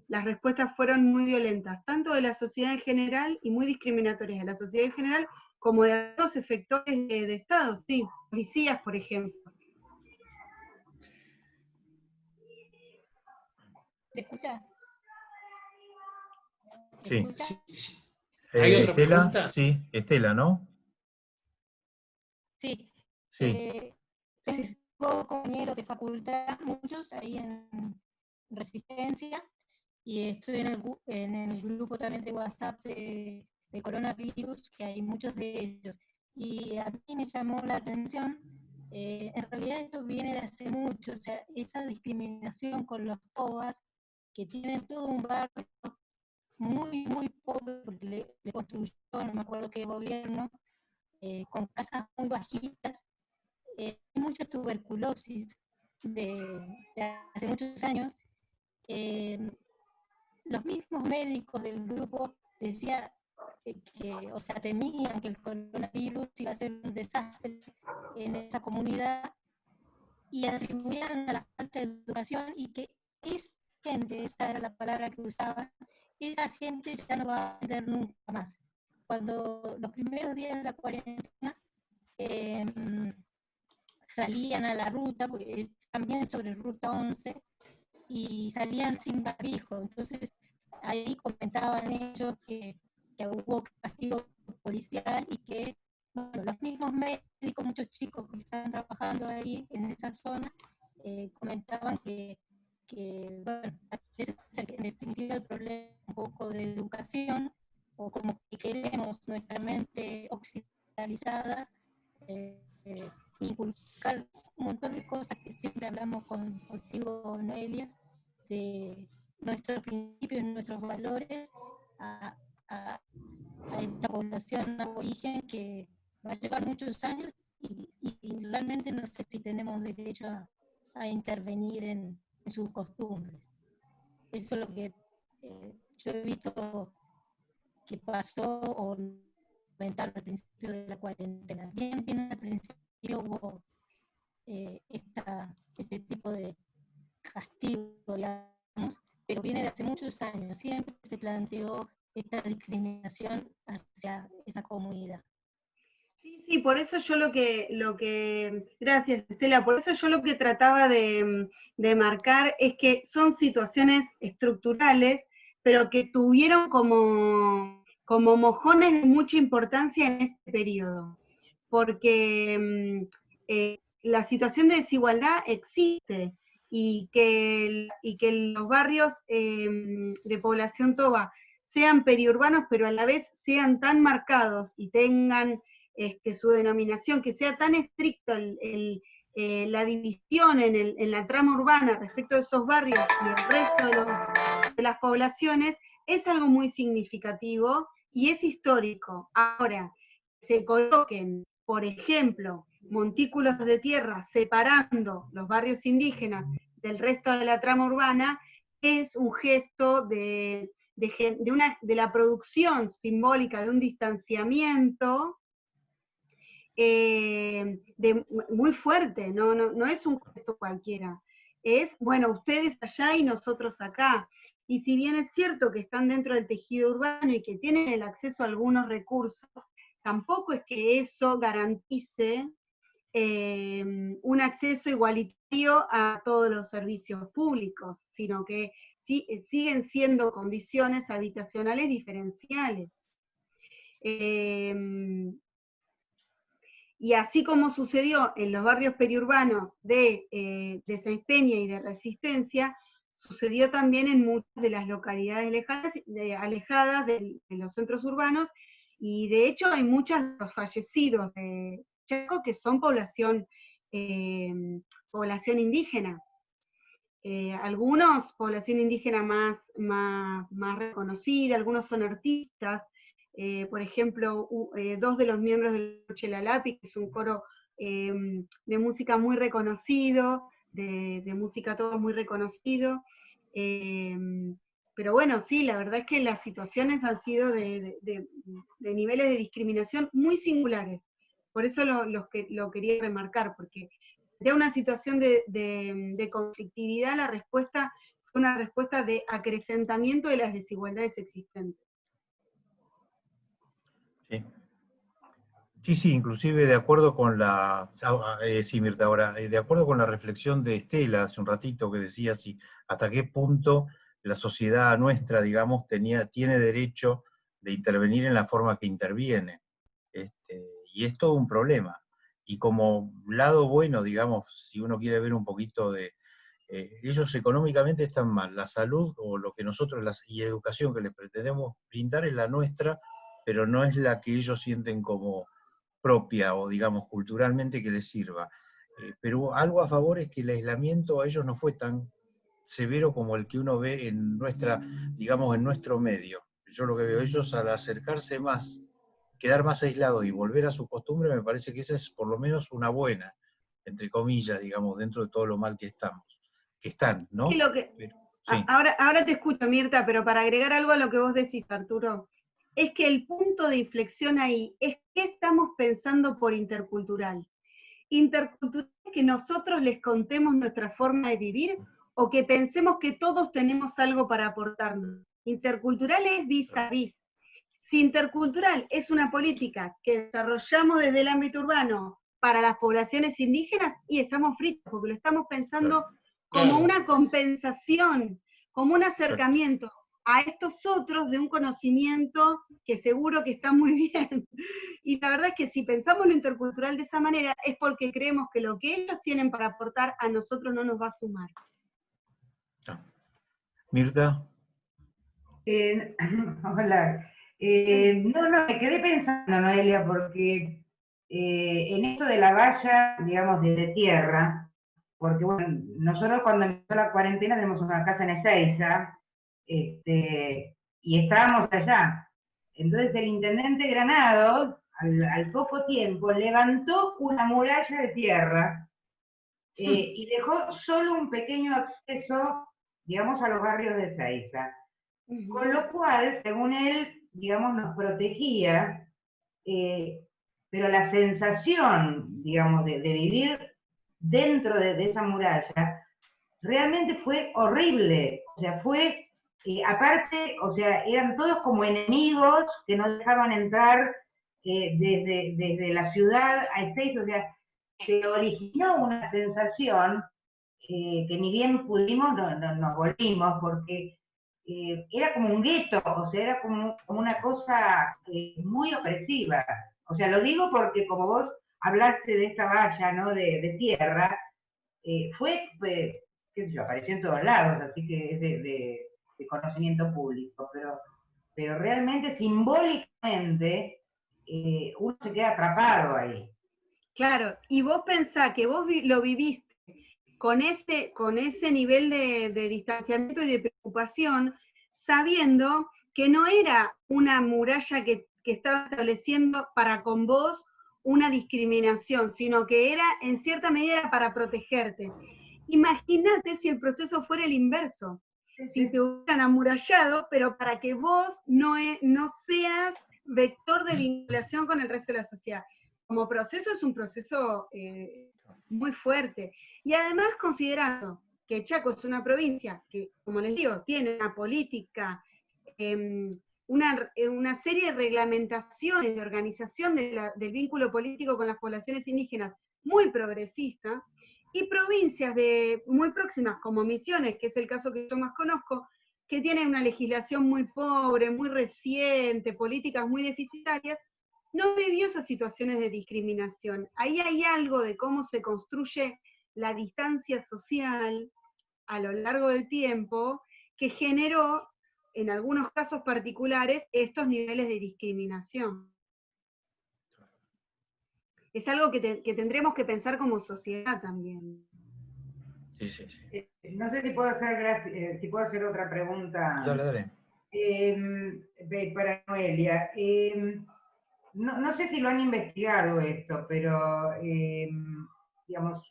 las respuestas fueron muy violentas, tanto de la sociedad en general y muy discriminatorias de la sociedad en general, como de algunos efectores de Estado, sí, policías, por ejemplo. ¿Se escucha? Sí. Sí. ¿Hay otra Estela, pregunta? sí, Estela, ¿no? Sí. Sí. Tengo compañeros de facultad, muchos ahí en Resistencia, y estoy en el grupo también de WhatsApp de coronavirus, que hay muchos de ellos. Y a mí me llamó la atención, en realidad esto viene de hace mucho, o sea, esa discriminación con los TOBAS, que tienen todo un barrio muy, muy pobre, porque le construyó, no me acuerdo qué gobierno, con casas muy bajitas. Hay mucha tuberculosis de hace muchos años. Los mismos médicos del grupo decían o sea, temían que el coronavirus iba a ser un desastre en esa comunidad, y atribuían a la falta de educación, y que esa gente, esa era la palabra que usaban, esa gente ya no va a vender nunca más. Cuando los primeros días de la cuarentena salían a la ruta, porque es también sobre Ruta 11, y salían sin barbijo. Entonces ahí comentaban ellos que hubo castigo policial, y que, bueno, los mismos médicos, muchos chicos que están trabajando ahí en esa zona, comentaban que bueno, parece ser que en definitiva el problema es un poco de educación, o como que queremos nuestra mente occidentalizada, inculcar un montón de cosas que siempre hablamos contigo, Noelia, de nuestros principios, nuestros valores, a esta población aborigen, que va a llevar muchos años, y realmente no sé si tenemos derecho a intervenir en sus costumbres. Eso es lo que yo he visto que pasó o comentaron al principio de la cuarentena. Bien al principio hubo este tipo de castigo, digamos, pero viene de hace muchos años. Siempre se planteó esta discriminación hacia esa comunidad. Sí, por eso yo gracias Estela, por eso yo lo que trataba de marcar es que son situaciones estructurales, pero que tuvieron como mojones de mucha importancia en este periodo, porque la situación de desigualdad existe, y que los barrios de población toba sean periurbanos, pero a la vez sean tan marcados y tengan su denominación, que sea tan estricto la división en la trama urbana respecto de esos barrios y el resto de las poblaciones, es algo muy significativo y es histórico. Ahora, se coloquen, por ejemplo, montículos de tierra separando los barrios indígenas del resto de la trama urbana, es un gesto de la producción simbólica de un distanciamiento muy fuerte, no es un gesto cualquiera. Es, bueno, ustedes allá y nosotros acá. Y si bien es cierto que están dentro del tejido urbano y que tienen el acceso a algunos recursos, tampoco es que eso garantice un acceso igualitario a todos los servicios públicos, sino que siguen siendo condiciones habitacionales diferenciales. Y así como sucedió en los barrios periurbanos de Sáenz Peña y de Resistencia, sucedió también en muchas de las localidades alejadas de los centros urbanos, y de hecho hay muchos de los fallecidos de Chaco que son población indígena. Algunos, población indígena más reconocida, algunos son artistas. Por ejemplo, dos de los miembros del Chelalapi, que es un coro de música muy reconocido, de música todo muy reconocido. Pero bueno, sí, la verdad es que las situaciones han sido de niveles de discriminación muy singulares. Por eso lo quería remarcar, porque de una situación de conflictividad, la respuesta fue una respuesta de acrecentamiento de las desigualdades existentes. Sí, inclusive de acuerdo con sí, Mirta, ahora, de acuerdo con la reflexión de Estela hace un ratito que decía hasta qué punto la sociedad nuestra, digamos, tiene derecho de intervenir en la forma que interviene. Y es todo un problema. Y como lado bueno, digamos, si uno quiere ver un poquito de... ellos económicamente están mal, la salud o lo que nosotros, y educación que les pretendemos brindar es la nuestra, pero no es la que ellos sienten como propia o digamos culturalmente que les sirva. Pero algo a favor es que el aislamiento a ellos no fue tan severo como el que uno ve en digamos, en nuestro medio. Yo lo que veo, ellos al acercarse más, quedar más aislados y volver a su costumbre, me parece que esa es por lo menos una buena, entre comillas, digamos, dentro de todo lo mal que están, ¿no? Sí. Ahora te escucho, Mirta, pero para agregar algo a lo que vos decís, Arturo, es que el punto de inflexión ahí es qué estamos pensando por intercultural. Intercultural es que nosotros les contemos nuestra forma de vivir o que pensemos que todos tenemos algo para aportarnos. Intercultural es vis a vis. Si intercultural es una política que desarrollamos desde el ámbito urbano para las poblaciones indígenas, y estamos fritos, porque lo estamos pensando como una compensación, como un acercamiento a estos otros de un conocimiento que seguro que está muy bien. Y la verdad es que si pensamos lo intercultural de esa manera, es porque creemos que lo que ellos tienen para aportar a nosotros no nos va a sumar. Mirta. Hola. No, me quedé pensando, Noelia, porque en esto de la valla, digamos, de tierra, porque bueno, nosotros cuando empezó la cuarentena tenemos una casa en Ezeiza, y estábamos allá. Entonces el intendente Granados, al poco tiempo, levantó una muralla de tierra y dejó solo un pequeño acceso, digamos, a los barrios de Ezeiza. Con lo cual, según él, digamos, nos protegía, pero la sensación, digamos, de vivir dentro de esa muralla, realmente fue horrible. O sea, fue, aparte, o sea, eran todos como enemigos que no dejaban entrar desde la ciudad a Ezeiza. O sea, se originó una sensación que ni bien pudimos, nos volvimos, porque era como un gueto, o sea, era como una cosa muy opresiva. O sea, lo digo porque como vos hablaste de esta valla, ¿no?, de tierra, qué sé yo, apareció en todos lados, así que es de conocimiento público, pero realmente simbólicamente uno se queda atrapado ahí. Claro, y vos pensás que vos lo viviste con ese nivel de distanciamiento y de preocupación, sabiendo que no era una muralla que estaba estableciendo para con vos una discriminación, sino que era en cierta medida para protegerte. Imagínate si el proceso fuera el inverso, si te hubieran amurallado, pero para que vos no seas vector de vinculación con el resto de la sociedad. Como proceso es un proceso muy fuerte. Y además considerando que Chaco es una provincia que, como les digo, tiene una política, una serie de reglamentaciones de organización del vínculo político con las poblaciones indígenas muy progresista, y provincias muy próximas como Misiones, que es el caso que yo más conozco, que tiene una legislación muy pobre, muy reciente, políticas muy deficitarias, no vivió esas situaciones de discriminación. Ahí hay algo de cómo se construye la distancia social a lo largo del tiempo que generó, en algunos casos particulares, estos niveles de discriminación. Es algo que tendremos que pensar como sociedad también. Sí, sí, sí. No sé si puedo hacer otra pregunta. Dale, dale. Para Noelia. No sé si lo han investigado esto, pero digamos,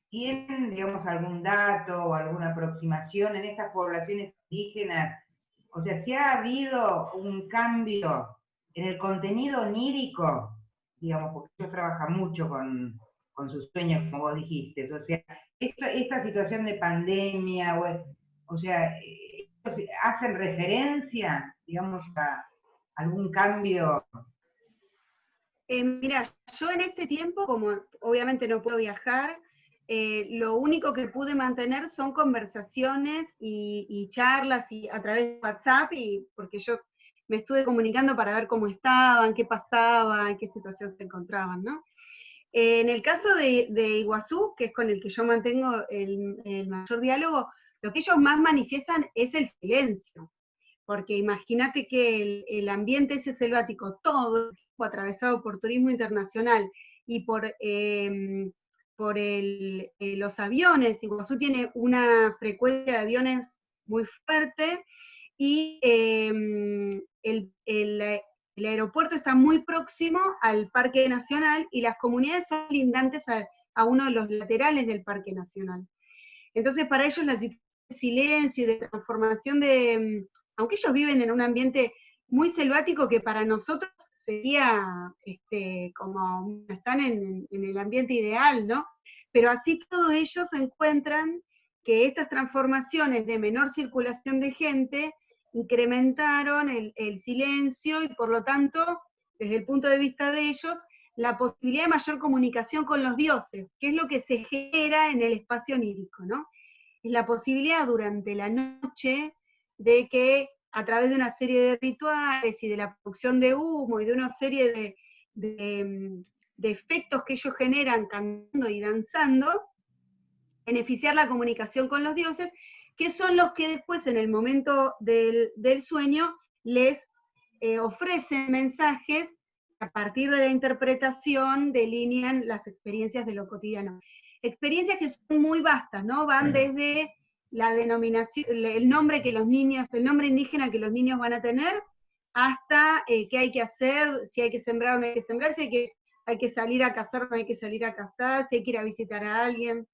¿tienen, digamos, algún dato o alguna aproximación en estas poblaciones indígenas? O sea, si ha habido un cambio en el contenido onírico, digamos, porque ellos trabajan mucho con sus sueños, como vos dijiste. O sea, esta situación de pandemia, o sea, ¿hacen referencia, digamos, a algún cambio? Mira, yo en este tiempo, como obviamente no puedo viajar, lo único que pude mantener son conversaciones y charlas y a través de WhatsApp, porque yo me estuve comunicando para ver cómo estaban, qué pasaba, en qué situación se encontraban, ¿no? En el caso de Iguazú, que es con el que yo mantengo el mayor diálogo, lo que ellos más manifiestan es el silencio, porque imagínate que el ambiente ese selvático, todo atravesado por turismo internacional y por los aviones, Iguazú tiene una frecuencia de aviones muy fuerte, y el aeropuerto está muy próximo al Parque Nacional, y las comunidades son lindantes a uno de los laterales del Parque Nacional. Entonces, para ellos la situación de silencio y de transformación aunque ellos viven en un ambiente muy selvático que para nosotros sería como están en el ambiente ideal, ¿no? Pero así todos ellos encuentran que estas transformaciones de menor circulación de gente incrementaron el silencio, y por lo tanto, desde el punto de vista de ellos, la posibilidad de mayor comunicación con los dioses, que es lo que se genera en el espacio onírico, ¿no? Es la posibilidad durante la noche de que a través de una serie de rituales y de la producción de humo y de una serie de efectos que ellos generan cantando y danzando, beneficiar la comunicación con los dioses, que son los que después en el momento del sueño les ofrecen mensajes a partir de la interpretación delinean las experiencias de lo cotidiano. Experiencias que son muy vastas, ¿no? Van desde la denominación, el nombre que los niños, el nombre indígena que los niños van a tener, hasta qué hay que hacer, si hay que sembrar o no hay que sembrar, si hay que salir a cazar o no hay que salir a cazar, si hay que ir a visitar a alguien.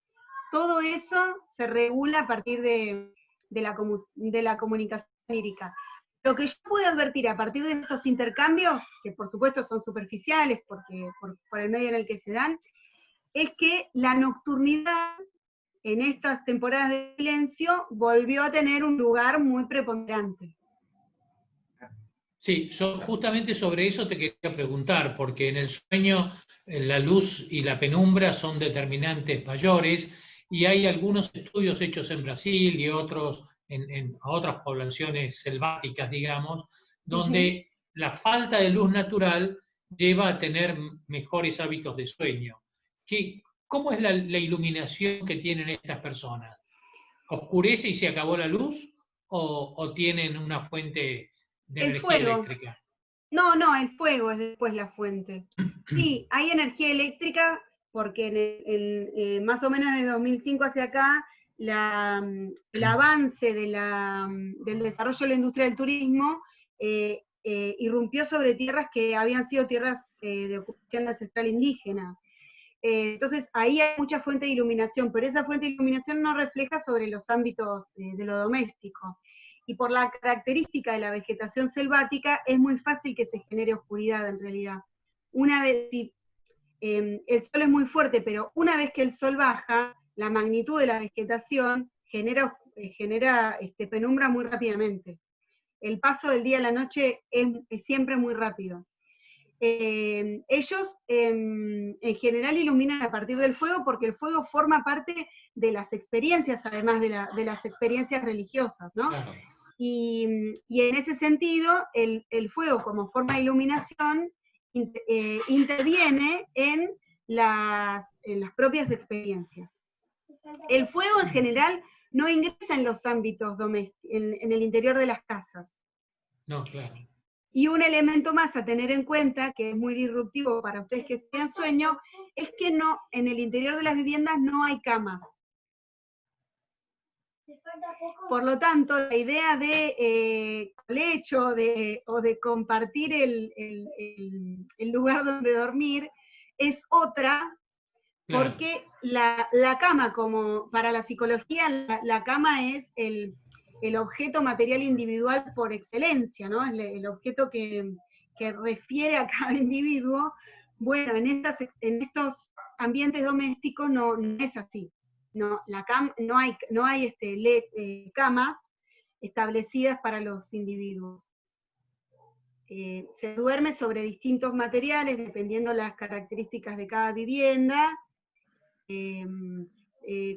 Todo eso se regula a partir de la comunicación lírica. Lo que yo pude advertir a partir de estos intercambios, que por supuesto son superficiales porque por el medio en el que se dan, es que la nocturnidad en estas temporadas de silencio volvió a tener un lugar muy preponderante. Sí, justamente sobre eso te quería preguntar, porque en el sueño la luz y la penumbra son determinantes mayores, y hay algunos estudios hechos en Brasil y otros en otras poblaciones selváticas, digamos, donde la falta de luz natural lleva a tener mejores hábitos de sueño. ¿Cómo es la iluminación que tienen estas personas? ¿Oscurece y se acabó la luz o tienen una fuente de energía eléctrica? No, el fuego es después la fuente. Sí, hay energía eléctrica porque más o menos de 2005 hacia acá, el avance del desarrollo de la industria del turismo irrumpió sobre tierras que habían sido tierras de ocupación ancestral indígena. Entonces ahí hay mucha fuente de iluminación, pero esa fuente de iluminación no refleja sobre los ámbitos de lo doméstico. Y por la característica de la vegetación selvática, es muy fácil que se genere oscuridad en realidad. Una vez, el sol es muy fuerte, pero una vez que el sol baja, la magnitud de la vegetación genera penumbra muy rápidamente. El paso del día a la noche es siempre muy rápido. ellos en general iluminan a partir del fuego porque el fuego forma parte de las experiencias, además de las experiencias religiosas, ¿no? Claro. Y en ese sentido, el fuego como forma de iluminación interviene en las propias experiencias. El fuego en general no ingresa en los ámbitos domésticos, en el interior de las casas. No, claro. Y un elemento más a tener en cuenta, que es muy disruptivo para ustedes que estudian sueño, es que no, en el interior de las viviendas no hay camas. Por lo tanto, la idea de colecho o de compartir el lugar donde dormir es otra, porque la cama, como para la psicología, la cama es el objeto material individual por excelencia, ¿no? El objeto que refiere a cada individuo. Bueno, en estos ambientes domésticos no es así. No hay camas establecidas para los individuos. Se duerme sobre distintos materiales, dependiendo las características de cada vivienda.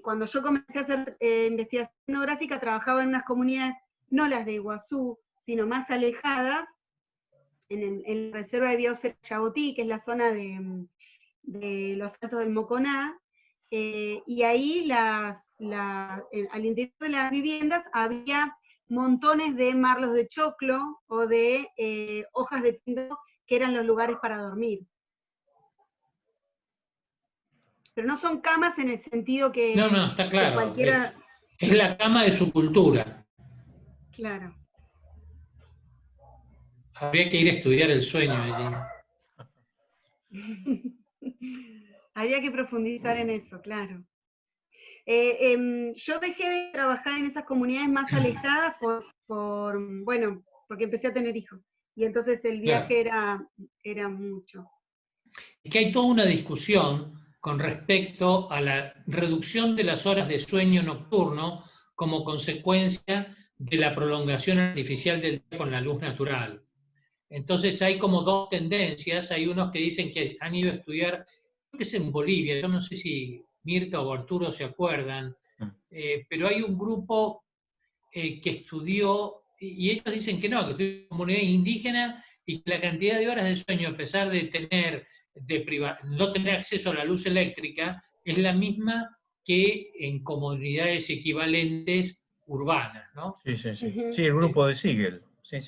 Cuando yo comencé a hacer investigación etnográfica, trabajaba en unas comunidades, no las de Iguazú, sino más alejadas, en la reserva de biosfera Chabotí, que es la zona de los Altos del Moconá, y ahí al interior de las viviendas había montones de marlos de choclo o de hojas de pino, que eran los lugares para dormir. Pero no son camas en el sentido que... No, está claro. Cualquiera... Es la cama de su cultura. Claro. Habría que ir a estudiar el sueño allí. Habría que profundizar en eso, claro. Yo dejé de trabajar en esas comunidades más alejadas bueno, porque empecé a tener hijos. Y entonces el viaje era mucho. Es que hay toda una discusión con respecto a la reducción de las horas de sueño nocturno como consecuencia de la prolongación artificial del día con la luz natural. Entonces hay como dos tendencias, hay unos que dicen que han ido a estudiar, creo que es en Bolivia, yo no sé si Mirta o Arturo se acuerdan, pero hay un grupo que estudió, y ellos dicen que no, que estudió en comunidad indígena y que la cantidad de horas de sueño, a pesar de no tener acceso a la luz eléctrica, es la misma que en comunidades equivalentes urbanas, ¿no? Sí. Sí, el grupo de Siegel. Sí.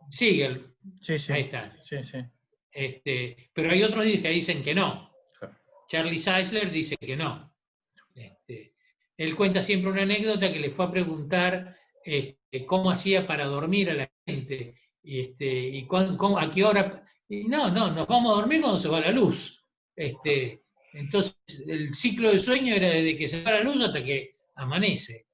Siegel. Sí. Ahí está. Sí. Pero hay otros que dicen que no. Claro. Charlie Czeisler dice que no. Él cuenta siempre una anécdota que le fue a preguntar cómo hacía para dormir a la gente. Y a qué hora. Y no, nos vamos a dormir cuando se va la luz. Entonces, el ciclo de sueño era desde que se va la luz hasta que amanece.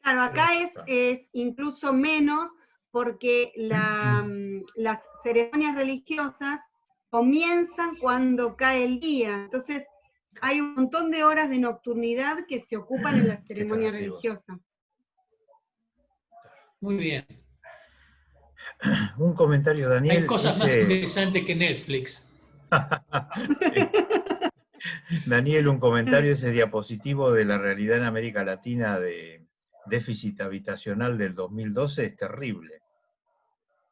Claro, acá es incluso menos, porque las ceremonias religiosas comienzan cuando cae el día. Entonces, hay un montón de horas de nocturnidad que se ocupan en la ceremonia religiosa. Muy bien. Un comentario, Daniel. Hay cosas más interesantes que Netflix. Sí. Daniel, un comentario, ese diapositivo de la realidad en América Latina de déficit habitacional del 2012 es terrible.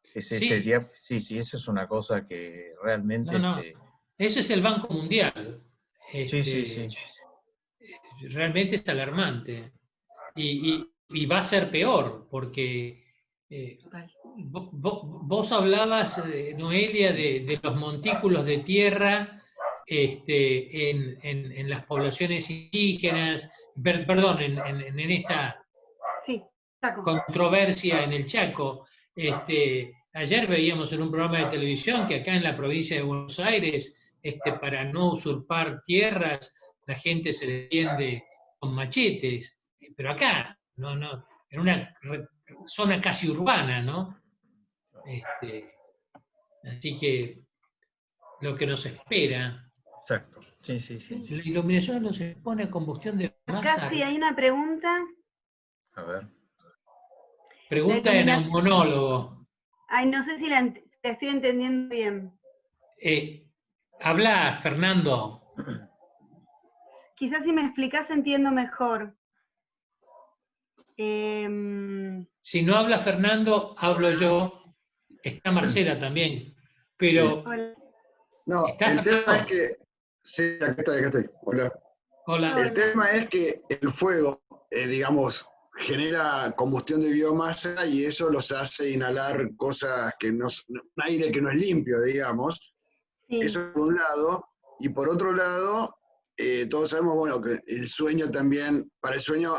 Sí, eso es una cosa que realmente... Ese es el Banco Mundial. Sí. Realmente es alarmante. Y va a ser peor, porque vos hablabas, Noelia, de los montículos de tierra en las poblaciones indígenas, en esta controversia en el Chaco. Ayer veíamos en un programa de televisión que acá en la provincia de Buenos Aires, para no usurpar tierras, la gente se defiende con machetes, pero acá, no, en una zona casi urbana, ¿no? Así que lo que nos espera. Exacto, sí. La iluminación nos expone a combustión de masa. Acá sí hay una pregunta. A ver. Pregunta de neumonólogo. Ay, no sé si la estoy entendiendo bien. Habla, Fernando. Quizás si me explicás entiendo mejor. Si no habla Fernando, hablo yo. Está Marcela también. Pero, Hola. No, ¿está el tema es Fernando? que... Sí, aquí estoy. Hola. Hola. El tema es que el fuego, digamos, genera combustión de biomasa y eso los hace inhalar cosas que no, un aire que no es limpio, digamos. Sí. Eso por un lado. Y por otro lado, todos sabemos, bueno, que el sueño también, para el sueño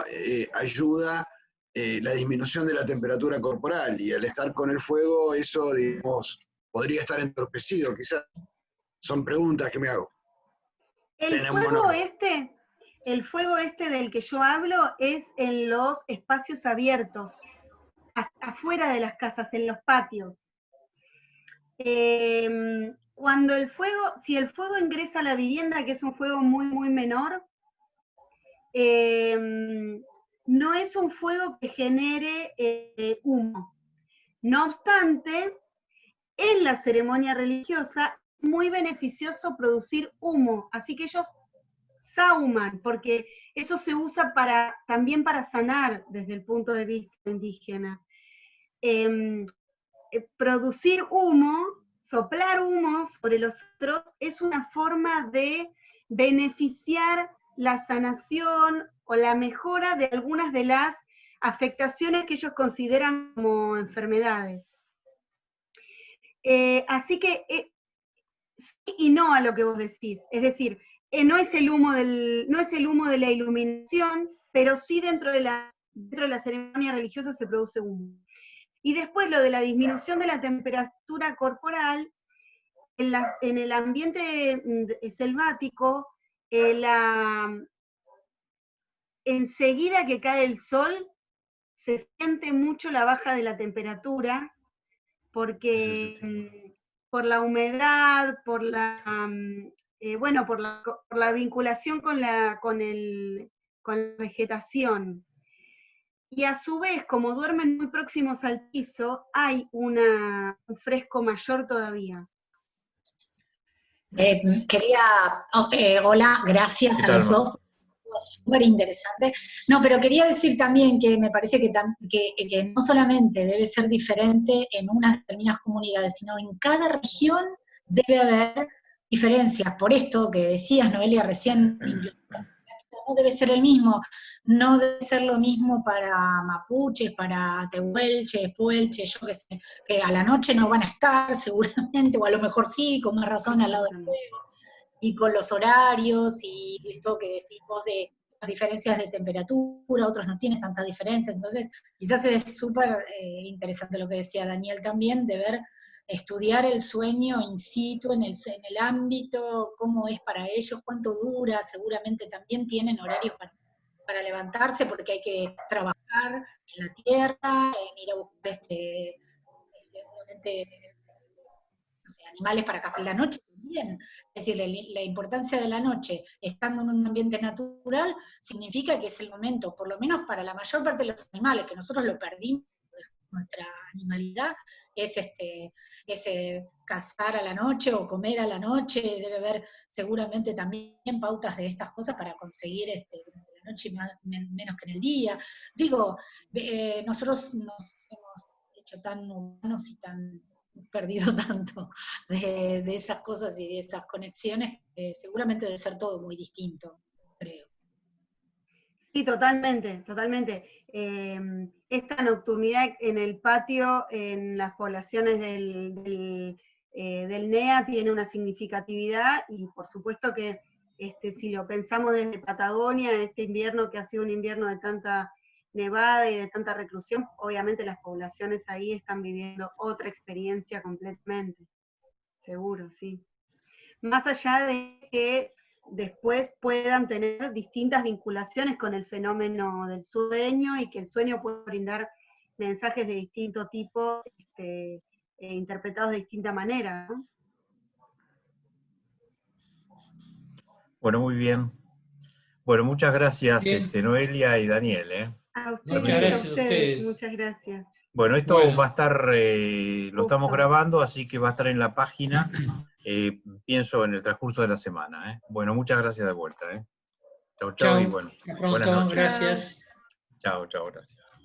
ayuda la disminución de la temperatura corporal. Y al estar con el fuego, eso, digamos, podría estar entorpecido, quizás. Son preguntas que me hago. El fuego este del que yo hablo es en los espacios abiertos, afuera de las casas, en los patios. Cuando si el fuego ingresa a la vivienda, que es un fuego muy, muy menor, no es un fuego que genere humo. No obstante, en la ceremonia religiosa es muy beneficioso producir humo, así que ellos sauman, porque eso se usa también para sanar desde el punto de vista indígena. Producir humo, soplar humo sobre los otros, es una forma de beneficiar la sanación o la mejora de algunas de las afectaciones que ellos consideran como enfermedades. Así que sí y no a lo que vos decís, es decir, no es el humo de la iluminación, pero sí dentro de la ceremonia religiosa se produce humo. Y después lo de la disminución de la temperatura corporal, en el ambiente selvático, enseguida que cae el sol, se siente mucho la baja de la temperatura, porque por la humedad, por la vinculación con la vegetación. Y a su vez, como duermen muy próximos al piso, hay un fresco mayor todavía. Hola, gracias a los dos. Súper interesante. No, pero quería decir también que me parece que no solamente debe ser diferente en unas determinadas comunidades, sino en cada región debe haber diferencias. Por esto que decías, Noelia, recién, no debe ser el mismo, no debe ser lo mismo para mapuches, para tehuelches, puelches, yo qué sé, que a la noche no van a estar seguramente, o a lo mejor sí, con más razón al lado del fuego, y con los horarios, y esto que decimos de las diferencias de temperatura, otros no tienen tantas diferencias, entonces quizás es súper interesante lo que decía Daniel también, de ver, estudiar el sueño in situ, en el ámbito, cómo es para ellos, cuánto dura, seguramente también tienen horarios para levantarse, porque hay que trabajar en la tierra, en ir a buscar seguramente, no sé, animales para cazar la noche también. Es decir, la importancia de la noche, estando en un ambiente natural, significa que es el momento, por lo menos para la mayor parte de los animales, que nosotros lo perdimos, nuestra animalidad, es cazar a la noche o comer a la noche, debe haber seguramente también pautas de estas cosas para conseguir durante la noche menos que en el día. Digo, nosotros nos hemos hecho tan humanos y tan perdido tanto de esas cosas y de esas conexiones, seguramente debe ser todo muy distinto, creo. Sí, totalmente, totalmente. Esta nocturnidad en el patio, en las poblaciones del NEA tiene una significatividad, y por supuesto que si lo pensamos desde Patagonia, en este invierno que ha sido un invierno de tanta nevada y de tanta reclusión, obviamente las poblaciones ahí están viviendo otra experiencia completamente, seguro, sí. Más allá de que después puedan tener distintas vinculaciones con el fenómeno del sueño, y que el sueño puede brindar mensajes de distinto tipo, interpretados de distinta manera, ¿no? Bueno, muy bien. Bueno, muchas gracias, Noelia y Daniel. A ustedes, Muchas gracias a ustedes. muchas gracias. Bueno, esto va a estar, lo estamos grabando, así que va a estar en la página pienso en el transcurso de la semana. Bueno, muchas gracias de vuelta. Chau, Chau, y bueno, hasta buenas pronto, noches. gracias. Chao, gracias.